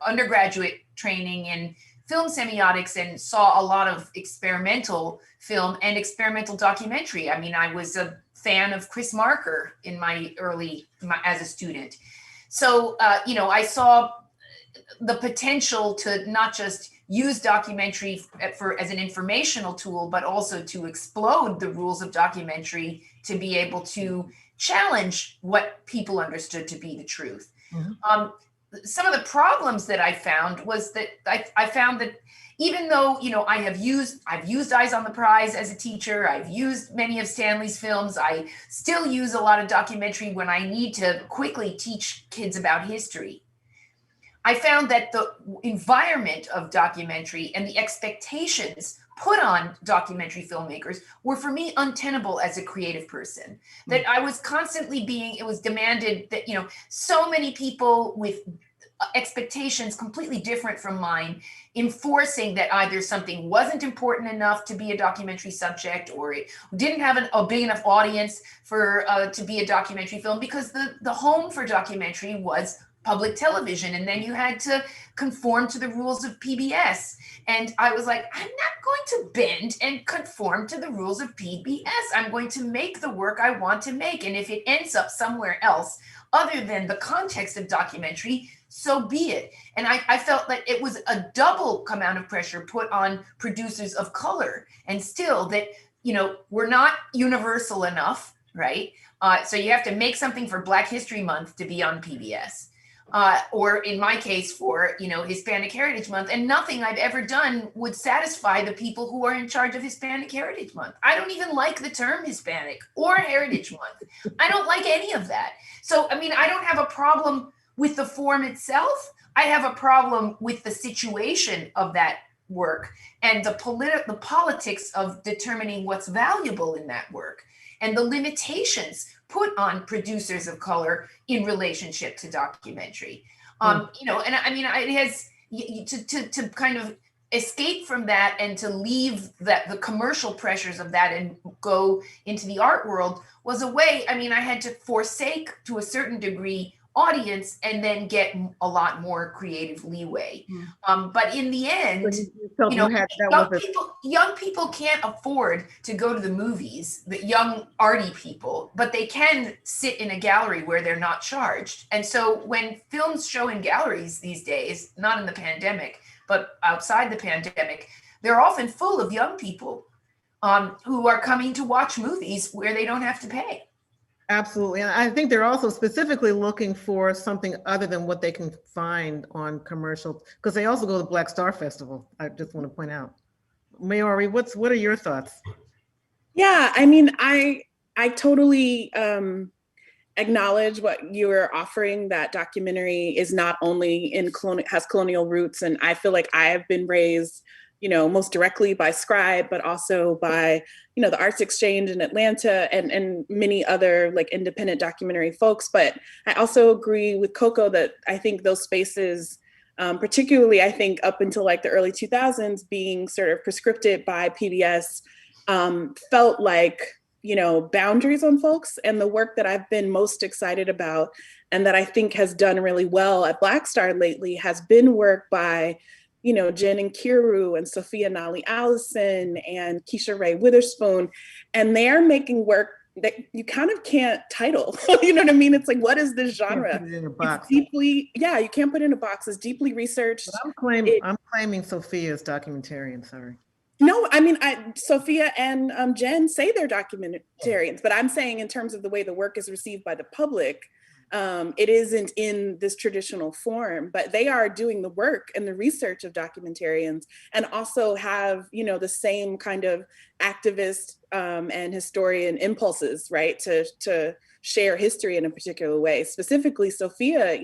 undergraduate training in film semiotics and saw a lot of experimental film and experimental documentary. I mean, I was a fan of Chris Marker in as a student. So, I saw the potential to not just use documentary as an informational tool, but also to explode the rules of documentary to be able to challenge what people understood to be the truth. Mm-hmm. Some of the problems that I found was that I found that even though, I've used Eyes on the Prize as a teacher, I've used many of Stanley's films, I still use a lot of documentary when I need to quickly teach kids about history. I found that the environment of documentary and the expectations put on documentary filmmakers were, for me, untenable as a creative person. That I was constantly it was demanded that, so many people with expectations completely different from mine, enforcing that either something wasn't important enough to be a documentary subject, or it didn't have a big enough audience for to be a documentary film, because the home for documentary was public television, and then you had to conform to the rules of PBS. And I was like, I'm not going to bend and conform to the rules of PBS. I'm going to make the work I want to make, and if it ends up somewhere else other than the context of documentary, so be it. And I felt that it was a double amount of pressure put on producers of color, and still that, we're not universal enough, right? So you have to make something for Black History Month to be on PBS. Or in my case for, Hispanic Heritage Month, and nothing I've ever done would satisfy the people who are in charge of Hispanic Heritage Month. I don't even like the term Hispanic or Heritage Month. I don't like any of that. So, I don't have a problem with the form itself. I have a problem with the situation of that work and the politics of determining what's valuable in that work, and the limitations put on producers of color in relationship to documentary. It has to kind of escape from that and to leave the commercial pressures of that and go into the art world was a way. I had to forsake to a certain degree audience and then get a lot more creative leeway. But in the end, young people can't afford to go to the movies, the young arty people, but they can sit in a gallery where they're not charged. And so when films show in galleries these days, not in the pandemic, but outside the pandemic, they're often full of young people who are coming to watch movies where they don't have to pay. Absolutely. And I think they're also specifically looking for something other than what they can find on commercial, because they also go to the Black Star Festival. I just want to point out. Maori, what are your thoughts? Yeah, I mean, I totally acknowledge what you are offering. That documentary is not only has colonial roots, and I feel like I have been raised, most directly by Scribe, but also by, the Arts Exchange in Atlanta and many other like independent documentary folks. But I also agree with Coco that I think those spaces, particularly I think up until like the early 2000s, being sort of prescripted by PBS, felt like, boundaries on folks. And the work that I've been most excited about and that I think has done really well at BlackStar lately has been work by Jen and Kiru and Sophia Nali Allison and Keisha Ray Witherspoon, and they're making work that you kind of can't title. You know what I mean? It's like, what is this genre? It's deeply, you can't put it in a box. It's deeply researched. But I'm claiming Sophia's documentarian, sorry. No, I mean, Sophia and Jen say they're documentarians, but I'm saying in terms of the way the work is received by the public, it isn't in this traditional form, but they are doing the work and the research of documentarians, and also have, the same kind of activist and historian impulses, right, to share history in a particular way. Specifically, Sophia,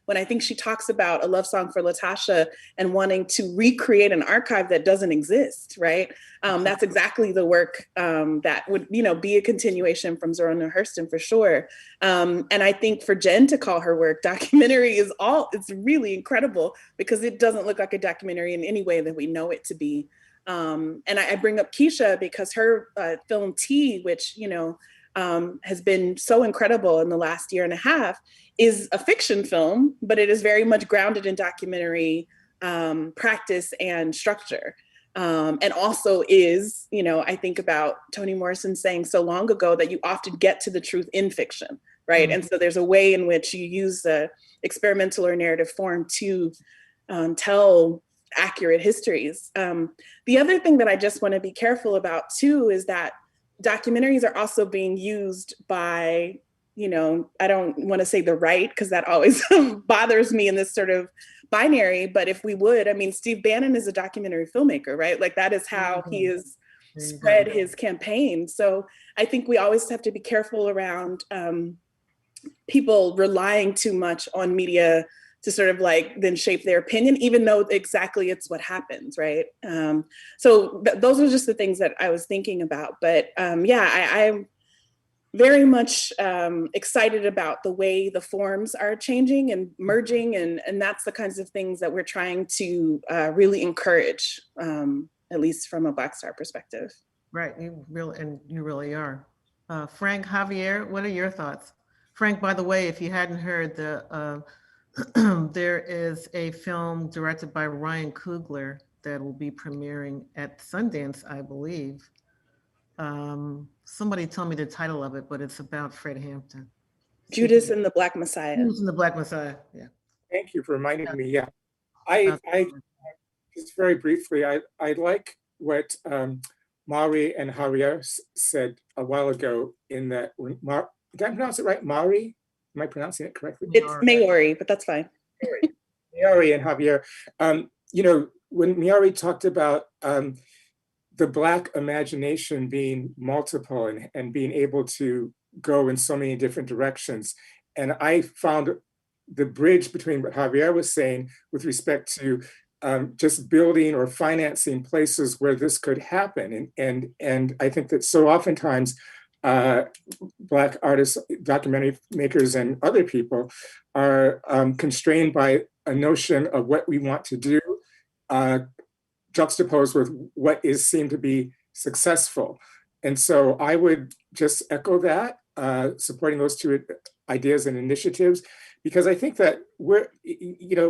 when I think she talks about A Love Song for Latasha and wanting to recreate an archive that doesn't exist, right? That's exactly the work that would, be a continuation from Surdna Hurston for sure. And I think for Jen to call her work documentary it's really incredible, because it doesn't look like a documentary in any way that we know it to be. And I bring up Keisha because her film Tea, which, has been so incredible in the last year and a half, is a fiction film, but it is very much grounded in documentary practice and structure. And also is, I think about Toni Morrison saying so long ago that you often get to the truth in fiction, right? Mm-hmm. And so there's a way in which you use the experimental or narrative form to tell accurate histories. The other thing that I just want to be careful about too is that documentaries are also being used by, I don't want to say the right, because that always bothers me in this sort of binary, but if we would, Steve Bannon is a documentary filmmaker, right? Like that is how he has spread his campaign. So I think we always have to be careful around people relying too much on media to sort of like then shape their opinion, even though exactly it's what happens, right? So those are just the things that I was thinking about. But I'm very much excited about the way the forms are changing and merging, and that's the kinds of things that we're trying to really encourage, at least from a BlackStar perspective. Right, you really are. Frank, Javier, what are your thoughts? Frank, by the way, if you hadn't heard, there is a film directed by Ryan Coogler that will be premiering at Sundance, I believe. Somebody tell me the title of it, but it's about Fred Hampton. Judas and the Black Messiah. Judas and the Black Messiah, yeah. Thank you for reminding me, yeah. I just very briefly, I like what Maori and Javier said a while ago in that, did I pronounce it right, Maori? Am I pronouncing it correctly? It's Maori, but that's fine. Maori and Javier. When Maori talked about the Black imagination being multiple and being able to go in so many different directions, and I found the bridge between what Javier was saying with respect to just building or financing places where this could happen. And I think that so oftentimes, Black artists, documentary makers, and other people are constrained by a notion of what we want to do, juxtaposed with what is seen to be successful. And so I would just echo that, supporting those two ideas and initiatives, because I think that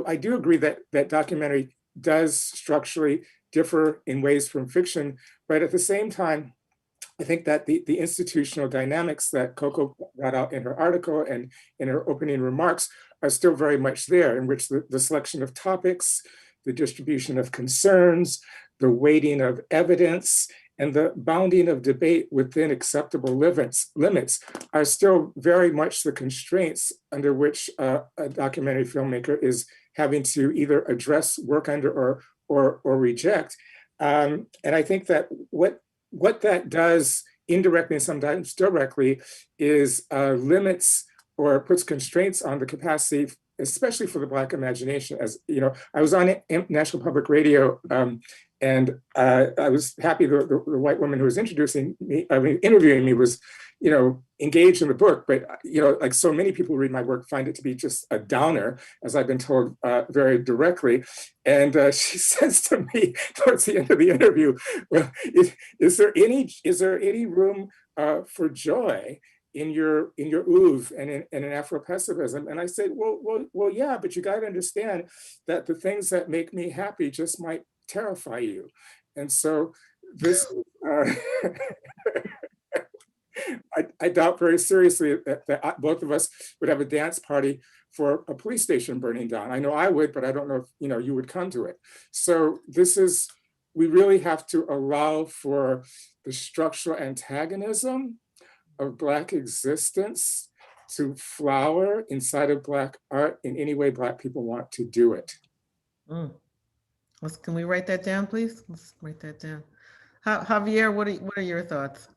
I do agree that documentary does structurally differ in ways from fiction, but at the same time, I think that the institutional dynamics that Coco brought out in her article and in her opening remarks are still very much there, in which the selection of topics, the distribution of concerns, the weighting of evidence, and the bounding of debate within acceptable limits are still very much the constraints under which a documentary filmmaker is having to either address, work under, or reject. And I think that what that does indirectly and sometimes directly is limits or puts constraints on the capacity, especially for the Black imagination. As you know, I was on National Public Radio, and I was happy the white woman who was interviewing me was, engaged in the book. But like so many people who read my work, find it to be just a downer, as I've been told very directly. And she says to me towards the end of the interview, "Well, is there any room for joy in your oeuvre and in Afro-pessimism?" And I said, well, yeah, but you got to understand that the things that make me happy just might terrify you. And so this, I doubt very seriously that both of us would have a dance party for a police station burning down. I know I would, but I don't know if you would come to it. So we really have to allow for the structural antagonism of Black existence to flower inside of Black art in any way Black people want to do it. Can we write that down, please? Let's write that down. Javier, what are your thoughts?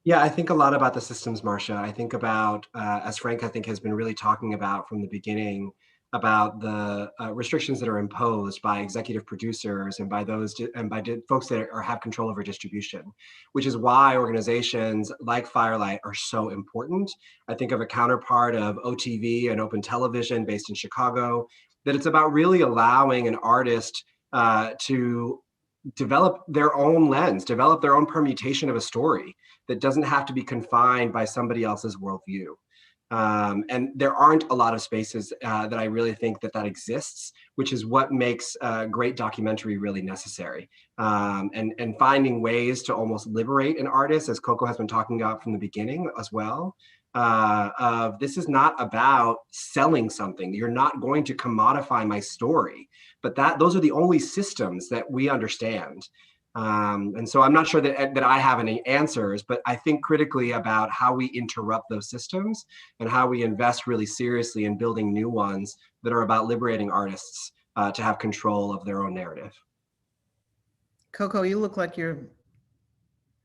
Yeah, I think a lot about the systems, Marcia. I think about, as Frank, I think, has been really talking about from the beginning, about the restrictions that are imposed by executive producers and by those folks that have control over distribution, which is why organizations like Firelight are so important. I think of a counterpart of OTV and Open Television based in Chicago, that it's about really allowing an artist to develop their own lens, develop their own permutation of a story that doesn't have to be confined by somebody else's worldview. And there aren't a lot of spaces that I really think that exists, which is what makes great documentary really necessary. And finding ways to almost liberate an artist, as Coco has been talking about from the beginning as well, of this is not about selling something. You're not going to commodify my story, but those are the only systems that we understand. And so I'm not sure that I have any answers, but I think critically about how we interrupt those systems and how we invest really seriously in building new ones that are about liberating artists to have control of their own narrative. Coco, you look like you're...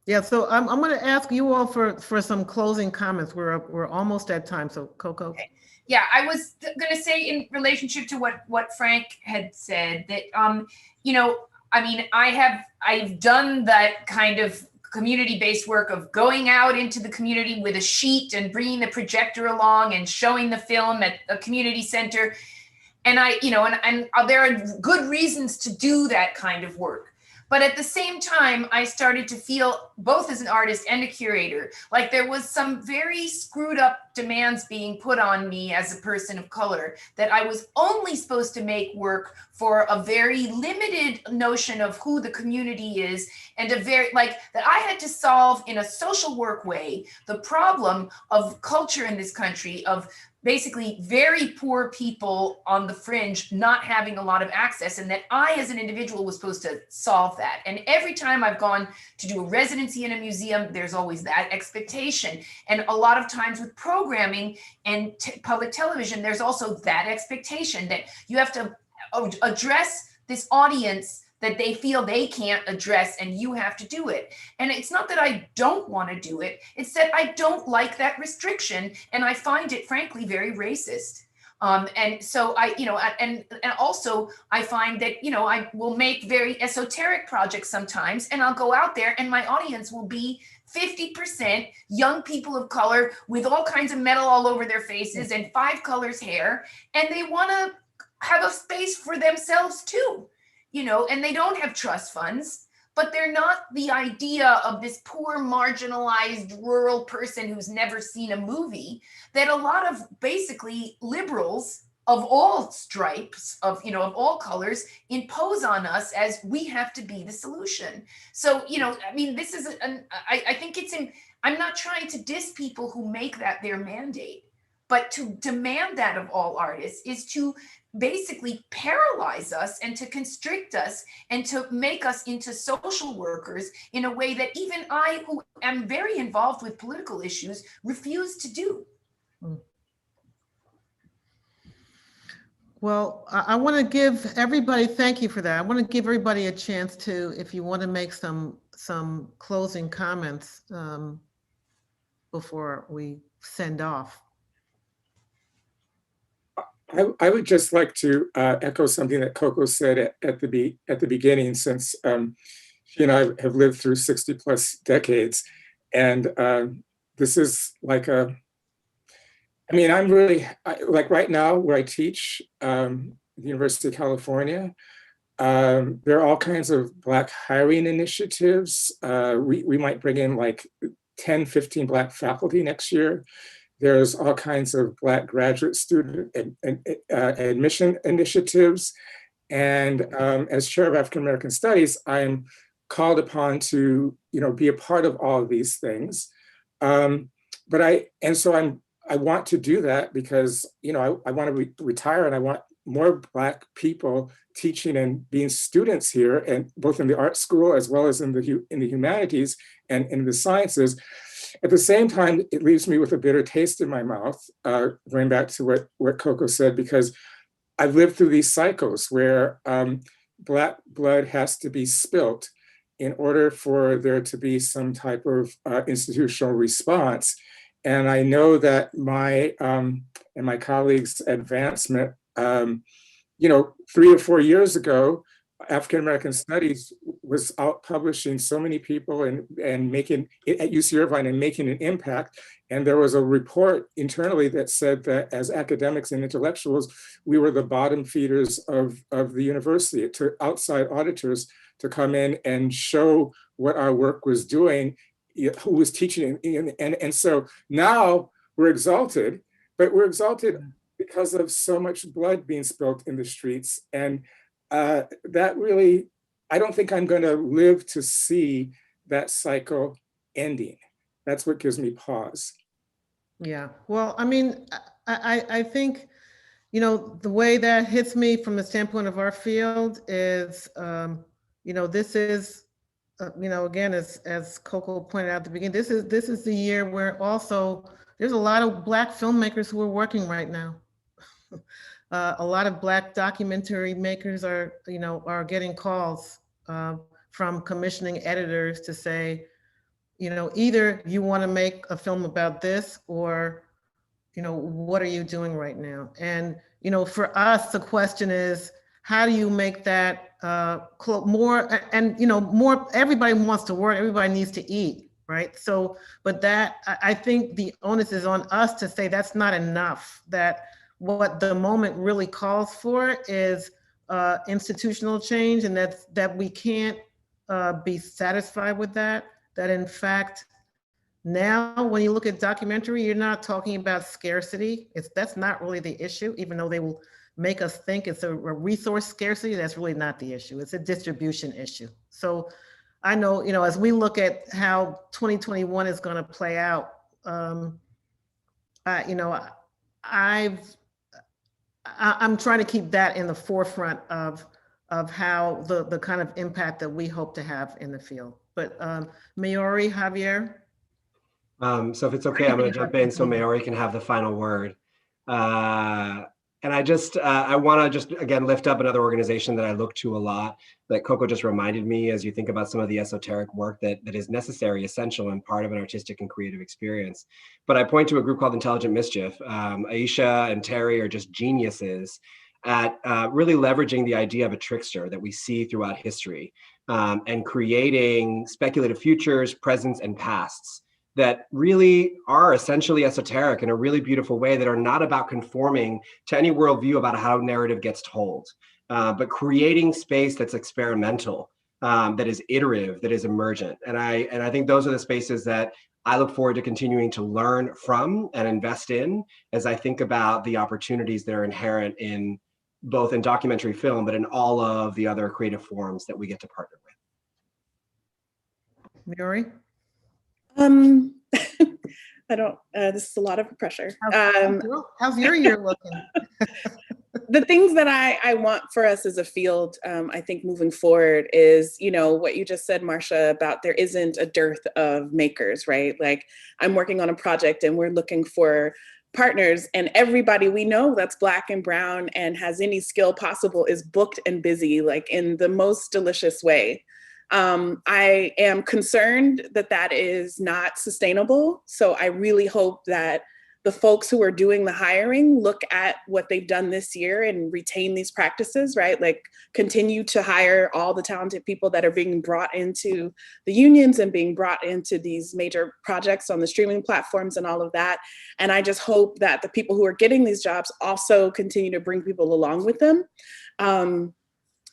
Yeah, so I'm going to ask you all for some closing comments. We're almost at time, so Coco. Okay. Yeah, I was going to say in relationship to what Frank had said that, I mean, I've done that kind of community-based work of going out into the community with a sheet and bringing the projector along and showing the film at a community center. And there are good reasons to do that kind of work. But at the same time, I started to feel, both as an artist and a curator, like there was some very screwed up demands being put on me as a person of color, that I was only supposed to make work for a very limited notion of who the community is, and that I had to solve in a social work way the problem of culture in this country, of basically very poor people on the fringe not having a lot of access, and that I as an individual was supposed to solve that. And every time I've gone to do a residency in a museum, there's always that expectation. And a lot of times with programming and public television, there's also that expectation that you have to address this audience that they feel they can't address, and you have to do it. And it's not that I don't want to do it, it's that I don't like that restriction, and I find it frankly very racist. And so and also I find that, I will make very esoteric projects sometimes, and I'll go out there and my audience will be 50% young people of color with all kinds of metal all over their faces and 5 colors hair, and they want to have a space for themselves too. And they don't have trust funds, but they're not the idea of this poor, marginalized rural person who's never seen a movie that a lot of basically liberals of all stripes, of all colors, impose on us as we have to be the solution. So, I mean, this is I think I'm not trying to diss people who make that their mandate, but to demand that of all artists is to basically paralyze us and to constrict us and to make us into social workers in a way that even I, who am very involved with political issues, refuse to do. Well, I want to give everybody, thank you for that. I want to give everybody a chance to, if you want to make some closing comments before we send off. I would just like to echo something that Coco said at the beginning, since she and I have lived through 60 plus decades. And this is like I'm really, like right now where I teach, the University of California, there are all kinds of Black hiring initiatives. We might bring in like 10, 15 Black faculty next year. There's all kinds of Black graduate student admission initiatives. And as chair of African American Studies, I'm called upon to, be a part of all of these things. I want to do that because, I want to retire and I want more Black people teaching and being students here, and both in the art school as well as in the humanities and in the sciences. At the same time, it leaves me with a bitter taste in my mouth, going back to what Coco said, because I've lived through these cycles where Black blood has to be spilt in order for there to be some type of institutional response. And I know that my and my colleagues' advancement, 3 or 4 years ago, African American Studies was out publishing so many people and making it at UC Irvine and making an impact. And there was a report internally that said that as academics and intellectuals, we were the bottom feeders of the university to outside auditors to come in and show what our work was doing, who was teaching. And so now we're exalted, but we're exalted because of so much blood being spilled in the streets. And that really, I don't think I'm going to live to see that cycle ending. That's what gives me pause. Yeah, well, I mean, I think, the way that hits me from the standpoint of our field is, this is, again, as Coco pointed out at the beginning, this is the year where also there's a lot of Black filmmakers who are working right now. A lot of Black documentary makers are getting calls from commissioning editors to say, either you want to make a film about this, or, what are you doing right now? And, for us, the question is, how do you make that more, and, more, everybody wants to work, everybody needs to eat, right? So, but I think the onus is on us to say that's not enough, that what the moment really calls for is institutional change, and that we can't be satisfied with that in fact, now when you look at documentary, you're not talking about scarcity. That's not really the issue, even though they will make us think it's a resource scarcity. That's really not the issue. It's a distribution issue. So I know, as we look at how 2021 is going to play out, I'm trying to keep that in the forefront of how the kind of impact that we hope to have in the field. But Maori, Javier? So if it's okay, I'm going to jump in so Maori can have the final word. And I want to just, again, lift up another organization that I look to a lot, that Coco just reminded me as you think about some of the esoteric work that is necessary, essential, and part of an artistic and creative experience. But I point to a group called Intelligent Mischief. Aisha and Terry are just geniuses at really leveraging the idea of a trickster that we see throughout history, and creating speculative futures, presents, and pasts that really are essentially esoteric in a really beautiful way, that are not about conforming to any worldview about how narrative gets told, but creating space that's experimental, that is iterative, that is emergent. And I think those are the spaces that I look forward to continuing to learn from and invest in as I think about the opportunities that are inherent in both in documentary film, but in all of the other creative forms that we get to partner with. Maori? I don't, this is a lot of pressure. How's your year looking? The things that I want for us as a field, I think moving forward is, you know, what you just said, Marcia, about there isn't a dearth of makers, right? Like I'm working on a project and we're looking for partners, and everybody we know that's Black and brown and has any skill possible is booked and busy, like in the most delicious way. I am concerned that that is not sustainable. So I really hope that the folks who are doing the hiring look at what they've done this year and retain these practices, right? Like continue to hire all the talented people that are being brought into the unions and being brought into these major projects on the streaming platforms and all of that. And I just hope that the people who are getting these jobs also continue to bring people along with them.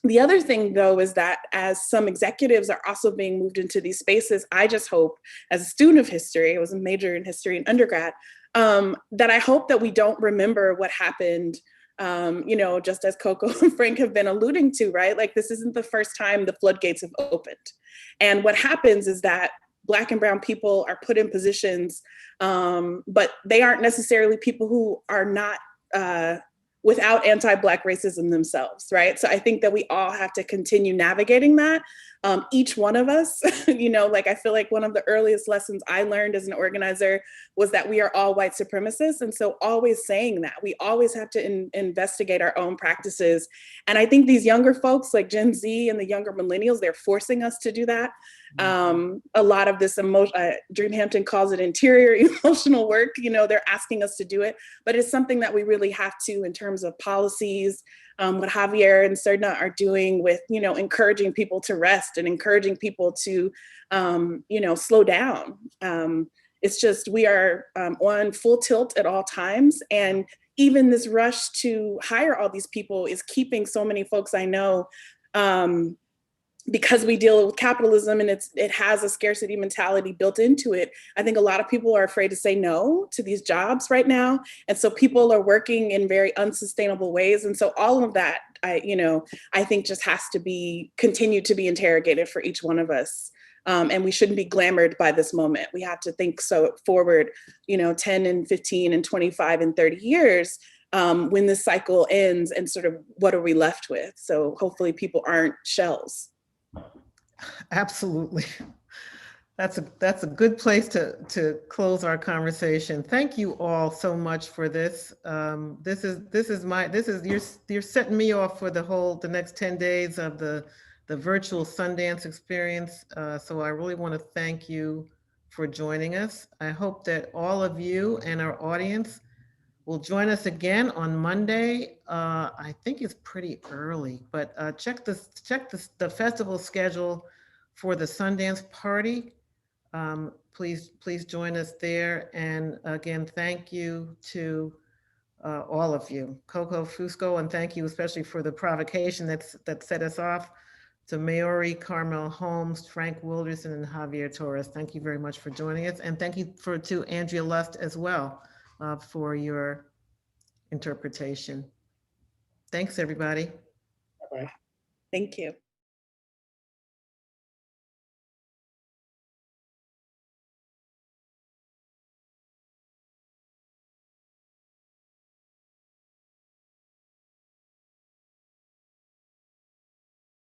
The other thing, though, is that as some executives are also being moved into these spaces, I just hope, as a student of history, I was a major in history in undergrad, that I hope that we don't remember what happened, you know, just as Coco and Frank have been alluding to, right? Like this isn't the first time the floodgates have opened. And what happens is that Black and brown people are put in positions, but they aren't necessarily people who are not without anti-Black racism themselves, right? So I think that we all have to continue navigating that. Each one of us, you know, like I feel like one of the earliest lessons I learned as an organizer was that we are all white supremacists. And so always saying that, we always have to investigate our own practices. And I think these younger folks like Gen Z and the younger millennials, they're forcing us to do that. A lot of this Dream Hampton calls it interior emotional work, you know, they're asking us to do it, but it's something that we really have to in terms of policies, what Javier and Surdna are doing with, you know, encouraging people to rest and encouraging people to, you know, slow down. It's just, we are on full tilt at all times. And even this rush to hire all these people is keeping so many folks I know, because we deal with capitalism and it has a scarcity mentality built into it. I think a lot of people are afraid to say no to these jobs right now. And so people are working in very unsustainable ways. And so all of that, I think just has to be continued to be interrogated for each one of us. And we shouldn't be glamored by this moment. We have to think so forward, 10 and 15 and 25 and 30 years when this cycle ends, and sort of what are we left with? So hopefully people aren't shells. Absolutely. That's a good place to close our conversation. Thank you all so much for this. You're setting me off for the next 10 days of the virtual Sundance experience. So I really want to thank you for joining us. I hope that all of you and our audience will join us again on Monday. I think it's pretty early, but check the festival schedule for the Sundance party. Please join us there. And again, thank you to all of you. Coco Fusco, and thank you especially for the provocation that set us off. To Maori Karmael Holmes, Frank Wilderson, and Javier Torres. Thank you very much for joining us. And thank you to Andrea Lust as well for your interpretation. Thanks, everybody. Bye-bye. Thank you.